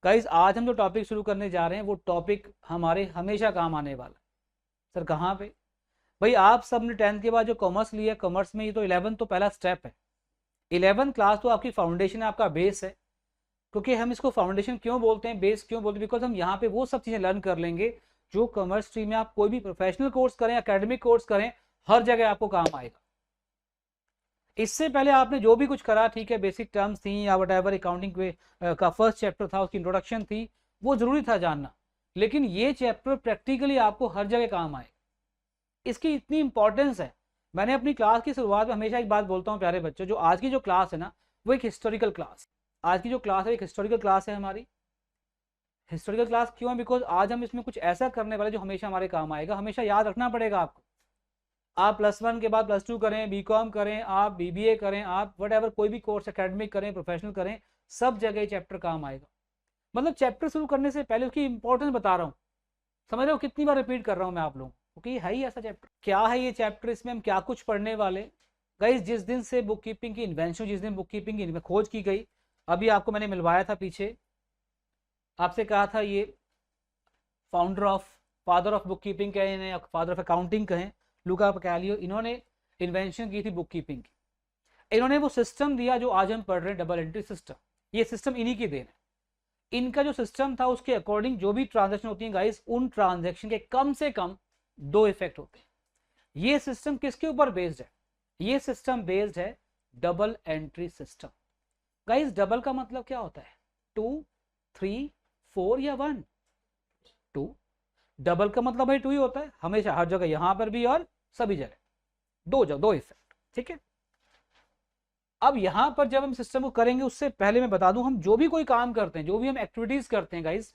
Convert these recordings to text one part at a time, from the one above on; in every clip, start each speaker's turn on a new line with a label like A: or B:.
A: Guys आज हम जो टॉपिक शुरू करने जा रहे हैं वो टॉपिक हमारे हमेशा काम आने वाला है। सर कहाँ पे? भाई आप सब ने 10th के बाद जो कॉमर्स लिया, कॉमर्स में ये तो 11 तो पहला स्टेप है। 11 क्लास तो आपकी फाउंडेशन है, आपका बेस है। क्योंकि हम इसको फाउंडेशन क्यों बोलते हैं, बेस क्यों बोलते हैं, बिकॉज हम यहाँ पे वो सब चीज़ें लर्न कर लेंगे जो कॉमर्स स्ट्रीम में आप कोई भी प्रोफेशनल कोर्स करें, एकेडमिक कोर्स करें, हर जगह आपको काम आएगा। इससे पहले आपने जो भी कुछ करा, ठीक है, बेसिक टर्म्स थी या वट एवर अकाउंटिंग का फर्स्ट चैप्टर था, उसकी इंट्रोडक्शन थी, वो जरूरी था जानना। लेकिन ये चैप्टर प्रैक्टिकली आपको हर जगह काम आए, इसकी इतनी इंपॉर्टेंस है। मैंने अपनी क्लास की शुरुआत में हमेशा एक बात बोलता हूँ, प्यारे बच्चों, जो आज की जो क्लास है ना, वो एक हिस्टोरिकल क्लास। आज की जो क्लास है एक हिस्टोरिकल क्लास है हमारी। हिस्टोरिकल क्लास क्यों है? बिकॉज आज हम इसमें कुछ ऐसा करने वाले जो हमेशा हमारे काम आएगा। हमेशा याद रखना पड़ेगा आपको। आप +1 के बाद +2 करें, बीकॉम करें, आप बीबीए करें, आप वट एवर कोई भी कोर्स एकेडमिक करें, प्रोफेशनल करें, सब जगह चैप्टर काम आएगा। मतलब चैप्टर शुरू करने से पहले उसकी इंपॉर्टेंस बता रहा हूँ। समझ रहे हो कितनी बार रिपीट कर रहा हूँ मैं आप लोगों को, क्योंकि है ही ऐसा चैप्टर। क्या है ये चैप्टर, इसमें हम क्या कुछ पढ़ने वाले? गाइस जिस दिन से बुक कीपिंग की इन्वेंशन, जिस दिन बुक कीपिंग की खोज की गई, अभी आपको मैंने मिलवाया था पीछे, आपसे कहा था ये फादर ऑफ बुक कीपिंग कहें या फादर ऑफ अकाउंटिंग कहें, लुका पैकालियो, इन्होंने इन्वेंशन की थी बुक कीपिंग की। इन्होंने वो सिस्टम दिया जो आज हम पढ़ रहे हैं, डबल एंट्री सिस्टम। ये सिस्टम इन्हीं की देन है। इनका जो सिस्टम था उसके अकॉर्डिंग जो भी ट्रांजेक्शन होती है गाइस, उन ट्रांजेक्शन के कम से कम 2 इफेक्ट होते हैं। ये सिस्टम किसके ऊपर बेस्ड है? ये सिस्टम बेस्ड है double entry system. Guys double का मतलब क्या होता है? 2, 3, 4 या 1? 2। डबल का मतलब भाई 2 ही होता है हमेशा, हर जगह, यहां पर भी और सभी जगह। दो इफेक्ट, ठीक है। अब यहां पर जब हम सिस्टम को करेंगे, उससे पहले मैं बता दूं, हम जो भी कोई काम करते हैं, जो भी हम एक्टिविटीज करते हैं गाइस,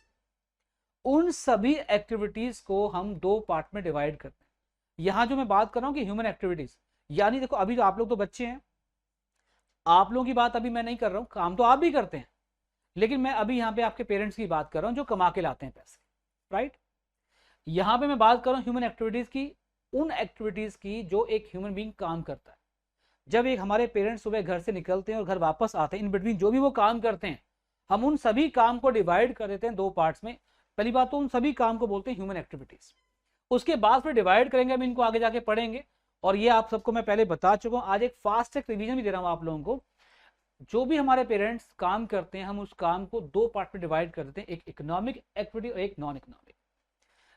A: उन सभी एक्टिविटीज को हम 2 पार्ट में डिवाइड करते हैं। यहां जो मैं बात कर रहा हूं कि ह्यूमन एक्टिविटीज, यानी देखो अभी तो आप लोग तो बच्चे हैं, आप लोगों की बात अभी मैं नहीं कर रहा हूं, काम तो आप भी करते हैं, लेकिन मैं अभी यहां पे आपके पेरेंट्स की बात कर रहा हूं जो कमा के लाते हैं पैसे, राइट। यहां पे मैं बात कर रहा हूं ह्यूमन एक्टिविटीज की, उन एक्टिविटीज की जो एक ह्यूमन बीइंग काम करता है। जब एक हमारे पेरेंट्स सुबह घर से निकलते हैं और घर वापस आते हैं, इन बिटवीन जो भी वो काम करते हैं, हम उन सभी काम को डिवाइड कर देते हैं 2 पार्ट्स में। पहली बात तो उन सभी काम को बोलते हैं ह्यूमन एक्टिविटीज। उसके बाद फिर डिवाइड करेंगे, हम इनको आगे जाके पढ़ेंगे। और ये आप सबको मैं पहले बता चुका हूं, आज एक फास्ट एक रिवीजन भी दे रहा हूं आप लोगों को। जो भी हमारे पेरेंट्स काम करते हैं, हम उस काम को 2 पार्ट में डिवाइड कर देते हैं, एक इकोनॉमिक एक्टिविटी और एक नॉन इकोनॉमिक।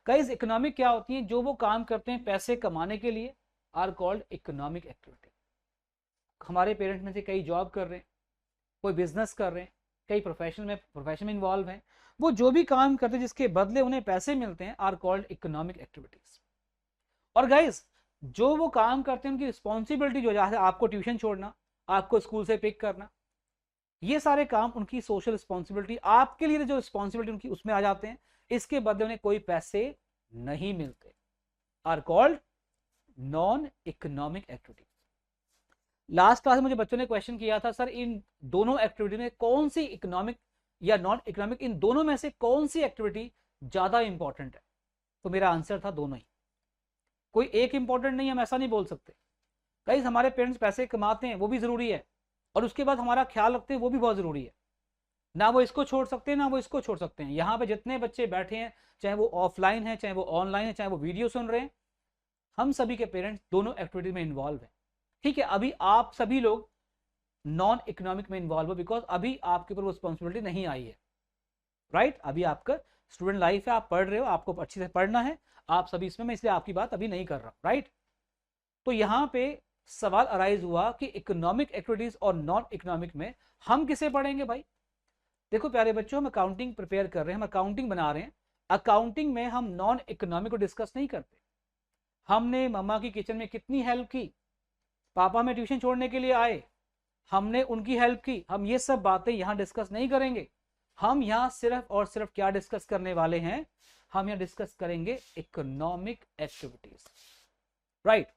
A: गाइस इकोनॉमिक क्या होती है? जो वो काम करते हैं पैसे कमाने के लिए, आर कॉल्ड इकोनॉमिक एक्टिविटी। हमारे पेरेंट्स में से कई जॉब कर रहे हैं, कोई बिजनेस कर रहे हैं, कई प्रोफेशन में इन्वॉल्व हैं। वो जो भी काम करते हैं जिसके बदले उन्हें पैसे मिलते हैं, आर कॉल्ड इकोनॉमिक एक्टिविटीज। और गाइस जो वो काम करते हैं उनकी रिस्पॉन्सिबिलिटी जो है, आपको ट्यूशन छोड़ना, आपको स्कूल से पिक करना, ये सारे काम उनकी सोशल रिस्पॉन्सिबिलिटी, आपके लिए जो रिस्पॉन्सिबिलिटी उनकी, उसमें आ जाते हैं। इसके बदले उन्हें कोई पैसे नहीं मिलते, are called non economic activities. Last class में मुझे बच्चों ने क्वेश्चन किया था, सर इन दोनों एक्टिविटी में कौन सी इकोनॉमिक या नॉन इकोनॉमिक, इन दोनों में से कौन सी एक्टिविटी ज्यादा इंपॉर्टेंट है? तो मेरा आंसर था दोनों ही। कोई एक इंपॉर्टेंट नहीं, हम ऐसा नहीं बोल सकते। गाइस हमारे पेरेंट्स पैसे कमाते हैं, वो भी जरूरी है, और उसके बाद हमारा ख्याल रखते हैं, वो भी बहुत जरूरी है। ना वो इसको छोड़ सकते हैं, ना वो इसको छोड़ सकते हैं। यहाँ पे जितने बच्चे बैठे हैं, चाहे वो ऑफलाइन है, चाहे वो ऑनलाइन है, चाहे वो वीडियो सुन रहे हैं, हम सभी के पेरेंट्स दोनों एक्टिविटीज में इन्वॉल्व हैं। ठीक है, अभी आप सभी लोग नॉन इकोनॉमिक में इन्वॉल्व हो, बिकॉज अभी आपके ऊपर रिस्पॉन्सिबिलिटी नहीं आई है, राइट। अभी आपका स्टूडेंट लाइफ है, आप पढ़ रहे हो, आपको अच्छे से पढ़ना है, आप सभी इसमें, मैं इसलिए आपकी बात अभी नहीं कर रहा हूं, राइट। तो यहाँ पे सवाल अराइज हुआ कि इकोनॉमिक एक्टिविटीज और नॉन इकोनॉमिक में हम किसे पढ़ेंगे भाई? देखो प्यारे बच्चों, हम अकाउंटिंग प्रिपेयर कर रहे हैं, हम अकाउंटिंग बना रहे हैं। अकाउंटिंग में हम नॉन इकोनॉमिक को डिस्कस नहीं करते। हमने मम्मा की किचन में कितनी हेल्प की, पापा में ट्यूशन छोड़ने के लिए आए, हमने उनकी हेल्प की, हम ये सब बातें यहां डिस्कस नहीं करेंगे। हम यहां सिर्फ और सिर्फ क्या डिस्कस करने वाले हैं? हम यहां डिस्कस करेंगे इकोनॉमिक एक्टिविटीज, राइट।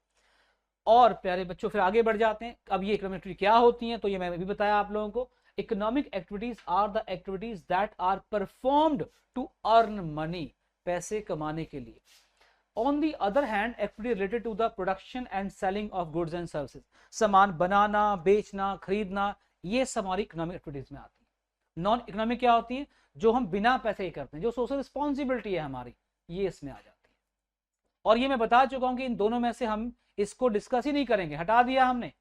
A: और प्यारे बच्चों फिर आगे बढ़ जाते हैं। अब ये इकोनॉमिक एक्टिविटी क्या होती हैं, तो ये मैं भी बताया आप लोगों को। Economic activities are the activities that are performed to earn money, पैसे कमाने के लिए। On the other hand activity related to the production and selling of goods and services, सामान बनाना, बेचना, खरीदना, ये सब हमारी इकोनॉमिक एक्टिविटीज में आती है। नॉन इकोनॉमिक क्या होती है? जो हम बिना पैसे के करते हैं, जो सोशल रिस्पॉन्सिबिलिटी है हमारी, ये इसमें आ जाती है। और ये मैं बता चुका हूं कि इन दोनों में से हम इसको डिस्कस ही नहीं करेंगे, हटा दिया हमने,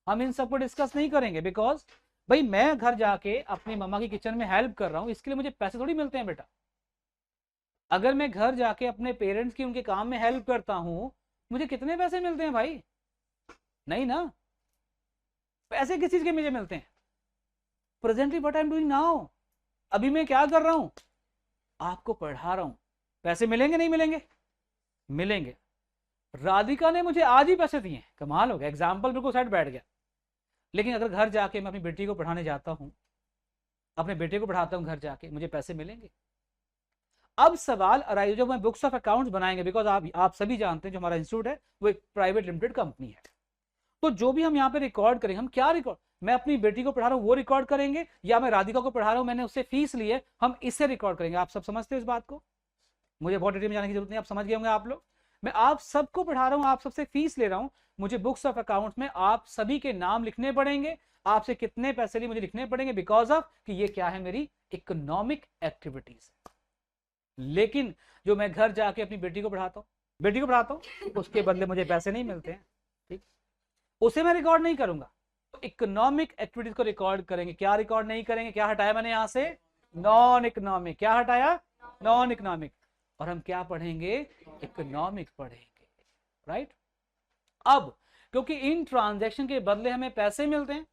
A: हम इन सबको डिस्कस नहीं करेंगे। बिकॉज भाई मैं घर जाके अपनी मम्मा की किचन में हेल्प कर रहा हूं, इसके लिए मुझे पैसे थोड़ी मिलते हैं बेटा। अगर मैं घर जाके अपने पेरेंट्स की उनके काम में हेल्प करता हूं, मुझे कितने पैसे मिलते हैं भाई? नहीं ना। पैसे किस चीज के मुझे मिलते हैं? Presently what I am doing now, अभी मैं क्या कर रहा हूं? आपको पढ़ा रहा हूं। पैसे मिलेंगे नहीं मिलेंगे? मिलेंगे। राधिका ने मुझे आज ही पैसे दिए, कमाल हो गया, एग्जाम्पल बिल्कुल सेट बैठ गया। लेकिन अगर घर जाके मैं अपनी बेटी को पढ़ाने जाता हूं, अपने बेटे को पढ़ाता हूं घर जाके, मुझे पैसे मिलेंगे। अब सवाल अराइज, जब मैं बुक्स ऑफ अकाउंट्स बनाएंगे, बिकॉज आप सभी जानते हैं जो हमारा इंस्टीट्यूट है वो एक प्राइवेट लिमिटेड कंपनी है, तो जो भी हम यहाँ पे रिकॉर्ड करेंगे, हम क्या रिकॉर्ड, मैं अपनी बेटी को पढ़ा रहा हूँ वो रिकॉर्ड करेंगे, या मैं राधिका को पढ़ा रहा हूँ मैंने उससे फीस ली है, हम इससे रिकॉर्ड करेंगे। आप सब समझते हो इस बात को? मुझे बहुत डिटेल में जाने की जरूरत नहीं, आप समझ गए होंगे आप लोग। मैं आप सबको पढ़ा रहा हूँ, आप सबसे फीस ले रहा हूँ, मुझे बुक्स ऑफ अकाउंट में आप सभी के नाम लिखने पड़ेंगे, आपसे कितने पैसे लिए मुझे लिखने पड़ेंगे, बिकॉज ऑफ कि ये क्या है, मेरी इकोनॉमिक एक्टिविटीज। लेकिन जो मैं घर जाके अपनी बेटी को पढ़ाता हूँ, उसके बदले मुझे पैसे नहीं मिलते हैं, ठीक, उसे मैं रिकॉर्ड नहीं करूंगा। तो इकोनॉमिक एक्टिविटीज को रिकॉर्ड करेंगे। क्या रिकॉर्ड नहीं करेंगे? क्या हटाया मैंने यहां से? Non economic. क्या हटाया? Non economic. और हम क्या पढ़ेंगे? इकोनॉमिक पढ़ेंगे, राइट। अब क्योंकि इन ट्रांजैक्शन के बदले हमें पैसे मिलते हैं,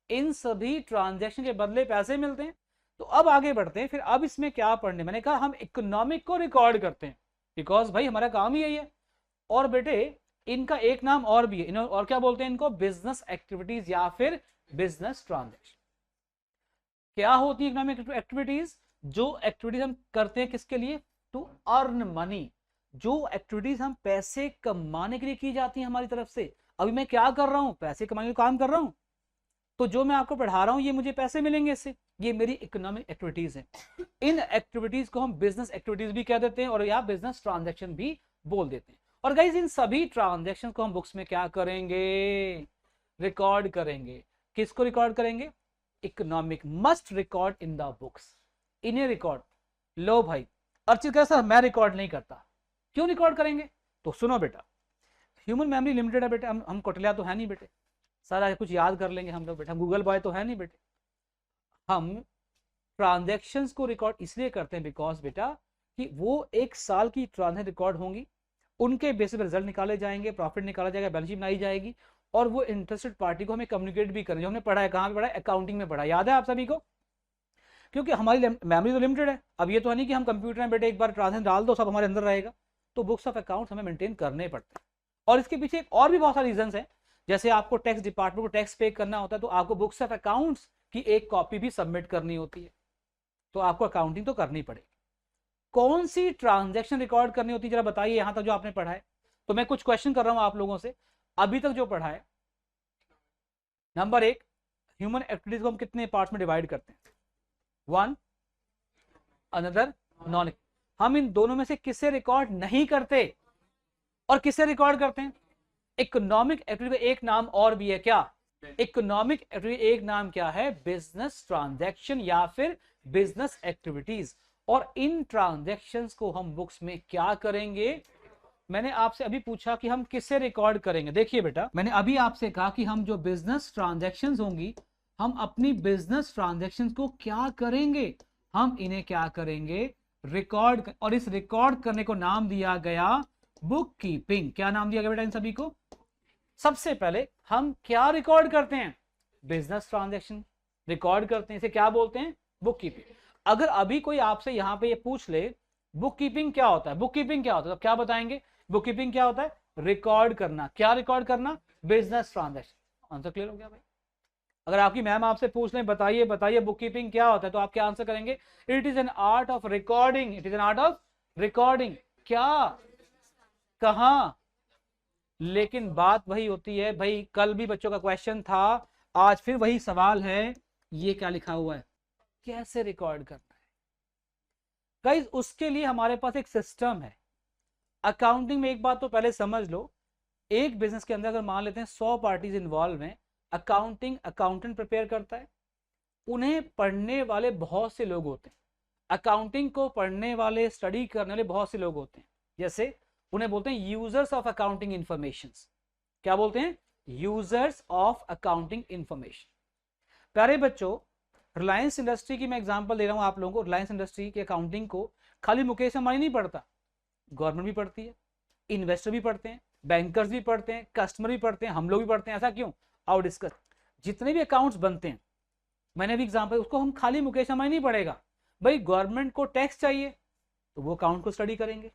A: इन सभी ट्रांजैक्शन के बदले पैसे मिलते हैं, तो अब आगे बढ़ते हैं। फिर अब इसमें क्या पढ़ने, मैंने कहा हम इकोनॉमिक को रिकॉर्ड करते हैं, बिकॉज भाई हमारा काम ही यही है। और बेटे इनका एक नाम और भी है, इन्होंने और क्या बोलते हैं इनको? बिजनेस एक्टिविटीज या फिर बिजनेस ट्रांजैक्शन। क्या होती है इकोनॉमिक एक्टिविटीज? जो एक्टिविटीज हम करते हैं किसके लिए? To earn money. जो एक्टिविटीज हम पैसे कमाने के लिए की जाती है हमारी तरफ से। अभी मैं क्या कर रहा हूं? पैसे कमाने का काम कर रहा हूं, तो जो मैं आपको पढ़ा रहा हूं ये मुझे पैसे मिलेंगे इससे, ये मेरी इकोनॉमिक एक्टिविटीज है। इन एक्टिविटीज को हम बिजनेस एक्टिविटीज भी कह देते हैं और या बिजनेस ट्रांजैक्शन भी बोल देते हैं। और गाइस इन सभी ट्रांजैक्शन को हम बुक्स में क्या करेंगे? रिकॉर्ड करेंगे। किसको रिकॉर्ड करेंगे? Economic must record in the books, इन्हें रिकॉर्ड। लो भाई अर्चित कैसा, मैं रिकॉर्ड नहीं करता, क्यों रिकॉर्ड करेंगे? तो सुनो बेटा, ह्यूमन मेमोरी लिमिटेड है बेटा, हम कोटलिया तो है नहीं बेटे, सारा कुछ याद कर लेंगे हम लोग बेटा, हम गूगल बॉय तो है नहीं बेटे। हम ट्रांजैक्शंस को रिकॉर्ड इसलिए करते हैं बिकॉज बेटा कि वो एक साल की ट्रांजैक्शन रिकॉर्ड होंगी, उनके बेसिस पर रिजल्ट निकाले जाएंगे, प्रॉफिट निकाला जाएगा, बैलेंस शीट बनाई जाएगी, और वो इंटरेस्टेड पार्टी को हमें कम्युनिकेट भी करेंगे। हमने पढ़ा है, कहाँ पे पढ़ा है? अकाउंटिंग में पढ़ा, याद है आप सभी को? क्योंकि हमारी मेमोरी तो लिमिटेड है। अब ये तो है नहीं कि हम कंप्यूटर में बेटे एक बार ट्रांजैक्शन डाल दो सब हमारे अंदर रहेगा, तो बुक्स ऑफ अकाउंट्स हमें मेंटेन करने पड़ते हैं। और इसके पीछे एक और भी बहुत सारे रीजन है, जैसे आपको टैक्स डिपार्टमेंट को टैक्स पे करना होता है, तो आपको बुक्स ऑफ अकाउंट्स की एक कॉपी भी सबमिट करनी होती है, तो आपको अकाउंटिंग तो करनी पड़ेगी। कौन सी ट्रांजैक्शन रिकॉर्ड करनी होती है जरा बताइए, यहां तक जो आपने पढ़ा है। तो मैं कुछ क्वेश्चन कर रहा हूं आप लोगों से, अभी तक जो पढ़ा है। नंबर 1, ह्यूमन एक्टिविटीज को हम कितने पार्ट्स में डिवाइड करते हैं? 1, अनदर, नॉन। हम इन दोनों में से किसे रिकॉर्ड नहीं करते और किसे रिकॉर्ड करते हैं? इकोनॉमिक एक्टिविटी का एक नाम और भी है, क्या? इकोनॉमिक एक्टिविटी एक नाम क्या है? बिजनेस ट्रांजैक्शन या फिर बिजनेस एक्टिविटीज। और इन ट्रांजैक्शंस को हम बुक्स में क्या करेंगे? मैंने आपसे अभी पूछा कि हम किससे रिकॉर्ड करेंगे। देखिए बेटा, मैंने अभी आपसे कहा कि हम जो बिजनेस ट्रांजैक्शंस होंगी, हम अपनी बिजनेस ट्रांजैक्शंस को क्या करेंगे? हम इन्हें क्या करेंगे? रिकॉर्ड। और इस रिकॉर्ड करने को नाम दिया गया बुक कीपिंग। क्या नाम दिया गया बेटा इन सभी को? सबसे पहले हम क्या रिकॉर्ड करते हैं? बिजनेस ट्रांजैक्शन रिकॉर्ड करते हैं, इसे क्या बोलते हैं? Book keeping. अगर अभी कोई आपसे यहां पे ये पूछ ले बुक कीपिंग क्या होता है, बुक कीपिंग क्या होता है, तो क्या बताएंगे? बुक कीपिंग क्या होता है? रिकॉर्ड करना। क्या रिकॉर्ड करना? Business transaction. आंसर क्लियर हो गया भाई? अगर आपकी मैम आपसे पूछ लें बताइए बताइए बुक कीपिंग क्या होता है, तो आप क्या आंसर करेंगे? It is an art of recording. It is an art of recording. क्या? कहां? लेकिन बात वही होती है भाई, कल भी बच्चों का क्वेश्चन था, आज फिर वही सवाल है, ये क्या लिखा हुआ है? कैसे रिकॉर्ड करना है? गाइस उसके लिए हमारे पास एक सिस्टम है। अकाउंटिंग में एक बात तो पहले समझ लो, एक बिजनेस के अंदर अगर मान लेते हैं 100 पार्टीज इन्वॉल्व हैं, अकाउंटिंग अकाउंटेंट प्रिपेयर करता है, उन्हें पढ़ने वाले बहुत से लोग होते हैं, अकाउंटिंग को पढ़ने वाले, स्टडी करने वाले बहुत से लोग होते हैं। जैसे उन्हें बोलते हैं यूजर्स ऑफ अकाउंटिंग इंफॉर्मेशन। क्या बोलते हैं? Users of accounting information. प्यारे बच्चों, रिलायंस इंडस्ट्री की मैं एग्जांपल दे रहा हूं आप लोगों को। रिलायंस इंडस्ट्री के अकाउंटिंग को खाली मुकेश अंबानी नहीं पढ़ता, गवर्नमेंट भी पढ़ती है, इन्वेस्टर भी पढ़ते हैं, बैंकर्स भी पढ़ते हैं, कस्टमर भी पढ़ते हैं, हम लोग भी पढ़ते हैं। ऐसा क्यों? आओ डिस्कस। जितने भी अकाउंट्स बनते हैं, मैंने भी एग्जांपल, उसको हम खाली मुकेश अंबानी नहीं पढ़ेगा भाई। गवर्नमेंट को टैक्स चाहिए तो वो अकाउंट को स्टडी करेंगे,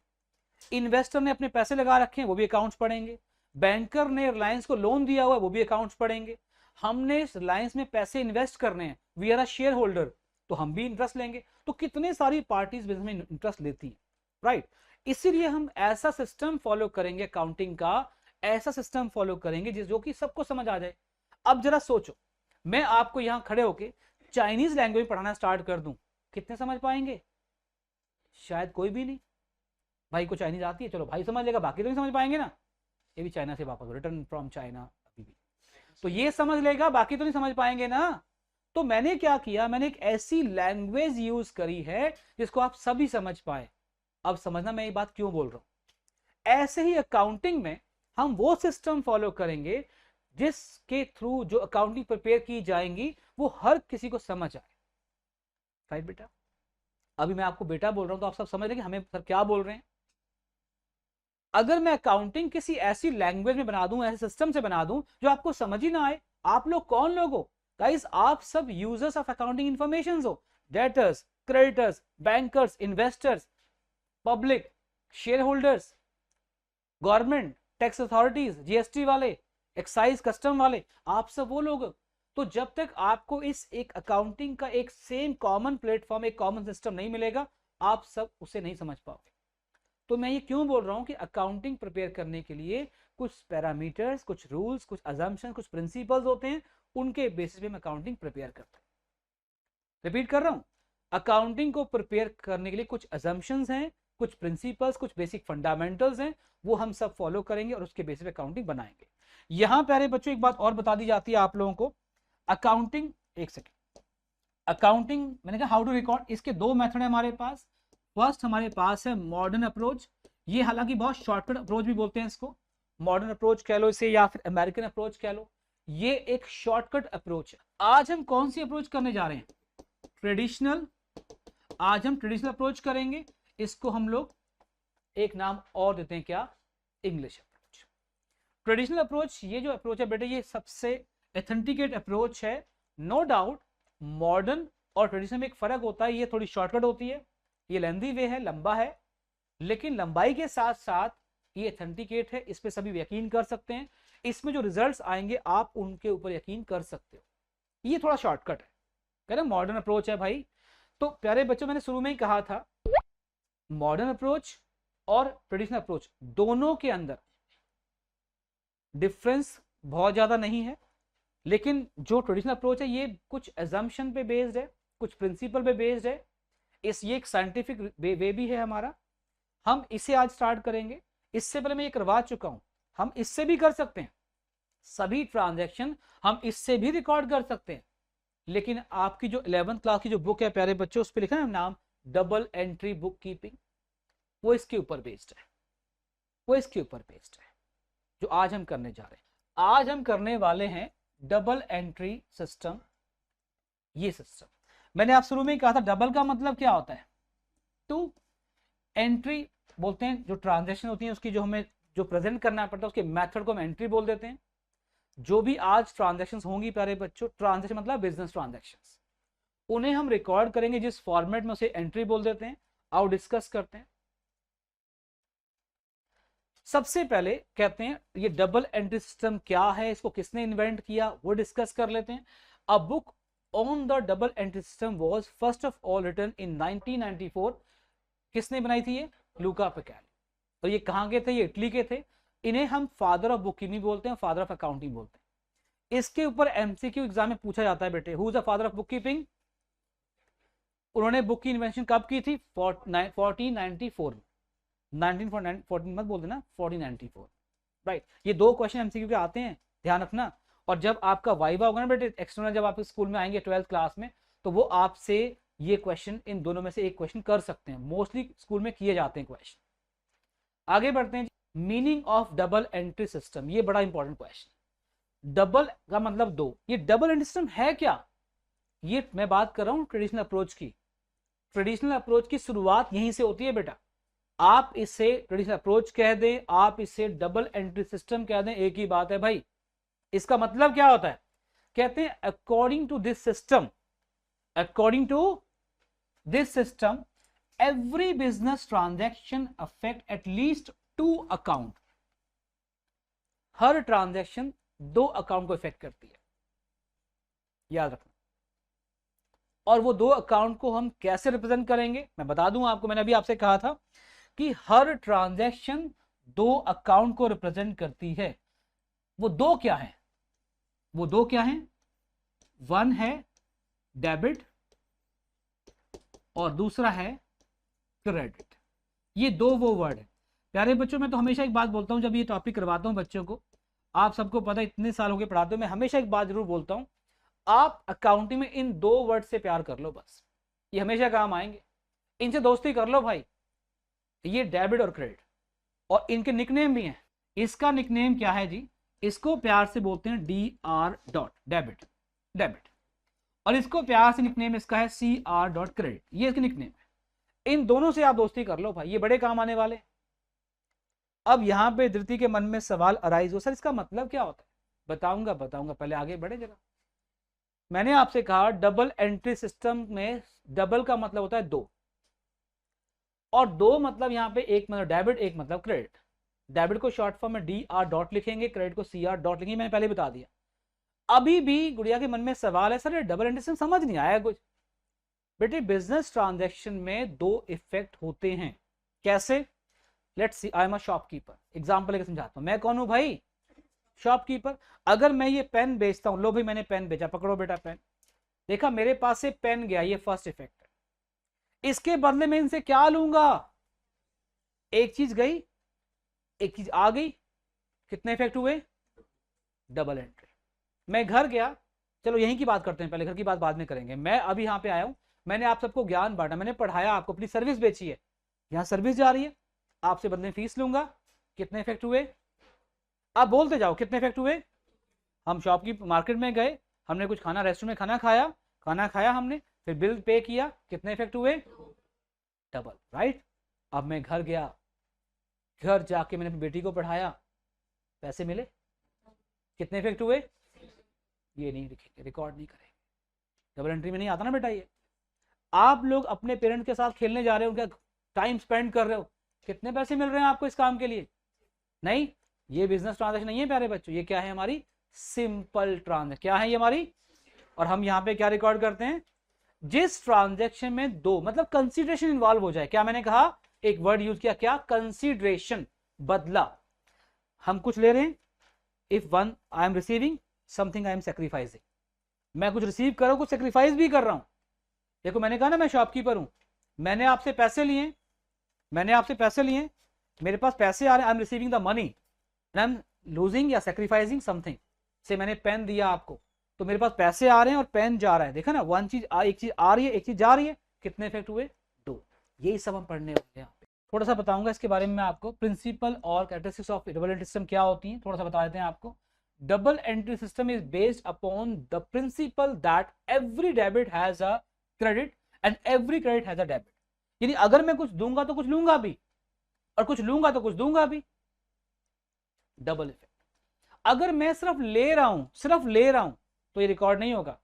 A: इन्वेस्टर ने अपने पैसे लगा रखे हैं वो भी अकाउंट्स पढ़ेंगे, बैंकर ने रिलायंस को लोन दिया हुआ है वो भी अकाउंट्स पढ़ेंगे, हमने रिलायंस में पैसे इन्वेस्ट करने हैं, we are a share holder, तो हम भी इंटरेस्ट लेंगे। तो कितने सारी पार्टीज बिजनेस में इंटरेस्ट लेती हैं, राइट। इसीलिए हम ऐसा सिस्टम फॉलो करेंगे अकाउंटिंग का, ऐसा सिस्टम फॉलो करेंगे जो कि सबको समझ आ जाए। अब जरा सोचो, मैं आपको यहां खड़े होके चाइनीज लैंग्वेज पढ़ाना स्टार्ट कर दूं, कितने समझ पाएंगे? शायद कोई भी नहीं। भाई को चाइनीज आती है, चलो भाई समझ लेगा, बाकी तो नहीं समझ पाएंगे ना। ये भी चाइना से वापस, रिटर्न फ्रॉम चाइना, अभी भी तो ये समझ लेगा, बाकी तो नहीं समझ पाएंगे ना। तो मैंने क्या किया, मैंने एक ऐसी लैंग्वेज यूज करी है जिसको आप सभी समझ पाए। अब समझना मैं ये बात क्यों बोल रहा हूं। ऐसे ही अकाउंटिंग में हम वो सिस्टम फॉलो करेंगे जिसके थ्रू जो अकाउंटिंग प्रिपेयर की जाएंगी वो हर किसी को समझ आए, राइट बेटा। अभी मैं आपको बेटा बोल रहा हूं तो आप सब समझ रहे कि हमें सर क्या बोल रहे हैं। अगर मैं अकाउंटिंग किसी ऐसी लैंग्वेज में बना दूं, ऐसे सिस्टम से बना दूं जो आपको समझ ही ना आए, आप लोग कौन लोग हो गाइस? आप सब यूजर्स ऑफ अकाउंटिंग इंफॉर्मेशन हो, debtors, creditors, bankers, investors, public, share holders, government, tax authorities, GST वाले, एक्साइज कस्टम वाले, आप सब वो लोग। तो जब तक आपको इस एक अकाउंटिंग का एक सेम कॉमन प्लेटफॉर्म, एक कॉमन सिस्टम नहीं मिलेगा, आप सब उसे नहीं समझ पाओगे। तो मैं ये क्यों बोल रहा हूं कि अकाउंटिंग प्रिपेयर करने के लिए कुछ पैरामीटर्स, कुछ रूल्स, कुछ अजम्पशन, कुछ प्रिंसिपल्स होते हैं, उनके बेसिस पे हम अकाउंटिंग प्रिपेयर करते हैं। रिपीट कर रहा हूं, अकाउंटिंग को प्रिपेयर करने के लिए कुछ अजम्पशंस हैं, कुछ प्रिंसिपल्स, कुछ बेसिक फंडामेंटल्स हैं, वो हम सब फॉलो करेंगे और उसके बेसिस पे अकाउंटिंग बनाएंगे। यहां प्यारे बच्चों एक बात और बता दी जाती है आप लोगों को, अकाउंटिंग, एक सेकेंड, अकाउंटिंग मैंने कहा हाउ टू रिकॉर्ड, इसके दो मेथड है हमारे पास। फर्स्ट हमारे पास है मॉडर्न अप्रोच, ये हालांकि बहुत शॉर्टकट अप्रोच भी बोलते हैं इसको, मॉडर्न अप्रोच कह लो इसे या फिर अमेरिकन अप्रोच कह लो, ये एक शॉर्टकट अप्रोच है। आज हम कौन सी अप्रोच करने जा रहे हैं? ट्रेडिशनल। आज हम ट्रेडिशनल अप्रोच करेंगे, इसको हम लोग एक नाम और देते हैं, क्या? English approach. ट्रेडिशनल अप्रोच, ये जो अप्रोच है बेटे, ये सबसे एथेंटिकेट अप्रोच है। नो डाउट मॉडर्न और ट्रेडिशनल में एक फर्क होता है, ये थोड़ी शॉर्टकट होती है, ये लेंथी वे है, लंबा है, लेकिन लंबाई के साथ साथ ये एथेंटिकेट है, इस पे सभी यकीन कर सकते हैं, इसमें जो रिजल्ट्स आएंगे आप उनके ऊपर यकीन कर सकते हो। ये थोड़ा शॉर्टकट है, कह रहे मॉडर्न अप्रोच है भाई। तो प्यारे बच्चों, मैंने शुरू में ही कहा था मॉडर्न अप्रोच और ट्रेडिशनल अप्रोच दोनों के अंदर डिफरेंस बहुत ज्यादा नहीं है, लेकिन जो ट्रेडिशनल अप्रोच है ये कुछ एजम्पशन पे बेस्ड है, कुछ प्रिंसिपल पे बेस्ड है, ये एक साइंटिफिक वे भी है हमारा। हम इसे आज स्टार्ट करेंगे। इससे पहले मैं ये करवा चुका हूं, हम इससे भी कर सकते हैं, सभी ट्रांजैक्शन हम इससे भी रिकॉर्ड कर सकते हैं, लेकिन आपकी जो 11th क्लास की जो बुक है प्यारे बच्चों, उस पर लिखा है नाम डबल एंट्री बुक कीपिंग, वो इसके ऊपर बेस्ड है, वो इसके ऊपर बेस्ड है जो आज हम करने जा रहे हैं। आज हम करने वाले हैं डबल एंट्री सिस्टम। ये सिस्टम मैंने आप शुरू में ही कहा था, डबल का मतलब क्या होता है? टू। एंट्री बोलते हैं जो ट्रांजैक्शन होती है उसकी, जो हमें जो प्रेजेंट करना पड़ता है उसके मेथड को हम एंट्री बोल देते हैं। जो भी आज ट्रांजैक्शंस होंगी प्यारे बच्चों, ट्रांजैक्शन मतलब बिजनेस ट्रांजैक्शंस, उन्हें हम रिकॉर्ड करेंगे जिस फॉर्मेट में, उसे एंट्री बोल देते हैं। आओ डिस्कस करते हैं। सबसे पहले कहते हैं ये डबल एंट्री सिस्टम क्या है, इसको किसने इन्वेंट किया, वो डिस्कस कर लेते हैं। A book on the double entry system was first of all written in 1994। किसने बनाई थी? ये लूका पैकैली। और ये कहां के थे? ये इटली के थे। इन्हें हम फादर ऑफ बुक कीपिंग बोलते हैं, फादर ऑफ अकाउंटिंग बोलते हैं। इसके ऊपर एमसीक्यू एग्जाम में पूछा जाता है बेटे, who is the father of book keeping? उन्होंने बुक की इन्वेंशन कब की थी? 1494 में। 1914 मत बोल देना, 1494, राइट। ये दो क्वेश्चन एमसीक्यू के आते हैं, ध्यान रखना। और जब आपका वाइवा होगा ना बेटे एक्सटर्नल, जब आप स्कूल में आएंगे 12th क्लास में, तो वो आपसे ये क्वेश्चन इन दोनों में से एक क्वेश्चन कर सकते हैं, मोस्टली स्कूल में किए जाते हैं क्वेश्चन। आगे बढ़ते हैं, meaning of double entry system, ये बड़ा इंपॉर्टेंट क्वेश्चन। डबल का मतलब दो, ये डबल एंट्री सिस्टम है क्या? ये मैं बात कर रहा हूं ट्रेडिशनल अप्रोच की। ट्रेडिशनल अप्रोच की शुरुआत यहीं से होती है बेटा। आप इसे ट्रेडिशनल अप्रोच कह दें, आप इसे डबल एंट्री सिस्टम कह दें, एक ही बात है भाई। इसका मतलब क्या होता है? कहते हैं according to this system, according to this system every business transaction affect at least 2 account. हर ट्रांजैक्शन 2 अकाउंट को इफेक्ट करती है, याद रखना। और वो 2 अकाउंट को हम कैसे रिप्रेजेंट करेंगे मैं बता दूं आपको। मैंने अभी आपसे कहा था कि हर ट्रांजैक्शन 2 अकाउंट को रिप्रेजेंट करती है। वो 2 क्या है? वो 2 क्या है? 1 है डेबिट और दूसरा है क्रेडिट। ये 2 वो वर्ड है। प्यारे बच्चों, मैं तो हमेशा एक बात बोलता हूं जब ये टॉपिक करवाता हूं बच्चों को, आप सबको पता है इतने साल हो गए पढ़ाते हो, मैं हमेशा एक बात जरूर बोलता हूं, आप अकाउंटिंग में इन 2 वर्ड से प्यार कर लो बस, ये हमेशा काम आएंगे। इनसे दोस्ती कर लो भाई, ये डेबिट और क्रेडिट। और इनके निकनेम भी हैं। इसका निकनेम क्या है जी? इसको प्यार से बोलते हैं DR डॉट डेबिट, डेबिट। और इसको प्यार से निकनेम इसका है CR डॉट क्रेडिट, ये इसके निकनेम है। इन दोनों से आप दोस्ती कर लो भाई, ये बड़े काम आने वाले। अब यहां पे धृति के मन में सवाल अराइज हो, सर इसका मतलब क्या होता है? बताऊंगा बताऊंगा, पहले आगे बढ़े जरा। मैंने आपसे कहा डबल एंट्री सिस्टम में डबल का मतलब होता है 2, और 2 मतलब यहां पे एक मतलब डेबिट, एक मतलब क्रेडिट। डेबिट को शॉर्ट फॉर्म में DR डॉट लिखेंगे, क्रेडिट को CR डॉट लिखेंगे, मैंने पहले बता दिया। अभी भी गुड़िया के मन में सवाल है, सर ये डबल एंट्री सिस्टम समझ नहीं आया कुछ। बेटे बिजनेस ट्रांजैक्शन में 2 इफेक्ट होते हैं। कैसे? Let's see, I am a shopkeeper. Example लेकर समझाता हूं। मैं कौन हूं भाई? शॉपकीपर। अगर मैं ये पेन बेचता हूं, लो भाई मैंने पेन बेचा, पकड़ो बेटा पेन। देखा मेरे पास से पेन गया, ये फर्स्ट इफेक्ट है। इसके बदले में इनसे क्या लूंगा? एक चीज गई, एक चीज आ गई। कितने इफेक्ट हुए? Double entry. मैं घर गया, चलो यहीं की बात करते हैं, पहले घर की बात बाद में करेंगे। मैं अभी यहां पे आया हूं, मैंने आप सबको ज्ञान बांटा, मैंने पढ़ाया आपको, अपनी सर्विस बेची है, यहां सर्विस जा रही है, आपसे बदले में फीस लूंगा। कितने इफेक्ट हुए? आप बोलते जाओ कितने इफेक्ट हुए। हम शॉप की मार्केट में गए, हमने कुछ खाना रेस्टोरेंट में खाना खाया हमने, फिर बिल पे किया, कितने इफेक्ट हुए? Double, right. अब मैं घर गया, घर जाके मैंने अपनी बेटी को पढ़ाया, पैसे मिले, कितने इफेक्ट हुए? ये नहीं लिखेंगे, रिकॉर्ड नहीं करेंगे, डबल एंट्री में नहीं आता ना बेटा ये। आप लोग अपने पेरेंट्स के साथ खेलने जा रहे हो, उनका टाइम स्पेंड कर रहे हो, कितने पैसे मिल रहे हैं आपको इस काम के लिए? नहीं, ये बिजनेस ट्रांजैक्शन नहीं है प्यारे बच्चों, ये क्या है? हमारी सिंपल ट्रांजैक्शन। क्या है ये हमारी? और हम यहाँ पे क्या रिकॉर्ड करते हैं? जिस ट्रांजैक्शन में 2 मतलब कंसीडरेशन इन्वॉल्व हो जाए। क्या मैंने कहा? एक वर्ड यूज किया, क्या? कंसीडरेशन, बदला। हम कुछ ले रहे हैं, if 1 I am receiving something I am sacrificing, मैं कुछ रिसीव कर रहा हूं, कुछ सेक्रीफाइस भी कर रहा हूं। देखो मैंने कहा ना मैं शॉपकीपर हूं, मैंने आपसे पैसे लिए, मेरे पास पैसे आ रहे, I am receiving the money, I am losing या सेक्रीफाइसिंग समथिंग। से मैंने पेन दिया आपको, तो मेरे पास पैसे आ रहे हैं और पेन जा रहा है। देखा ना, एक चीज आ रही है, एक चीज जा रही है, कितने इफेक्ट हुए? 2। यही सब हम पढ़ने वाले हैं यहाँ पे। थोड़ा सा बताऊंगा इसके बारे में आपको, प्रिंसिपल और characteristics of double entry system क्या होती हैं, थोड़ा सा बता देते हैं आपको। Double entry system is based upon the principal that every debit has a credit and every credit has a debit. यानी अगर मैं कुछ दूंगा तो कुछ लूंगा भी, और कुछ लूंगा तो कुछ दूंगा भी। Double effect. अगर मैं सिर्फ ले रहा हूं तो ये रिकॉर्ड नहीं होगा,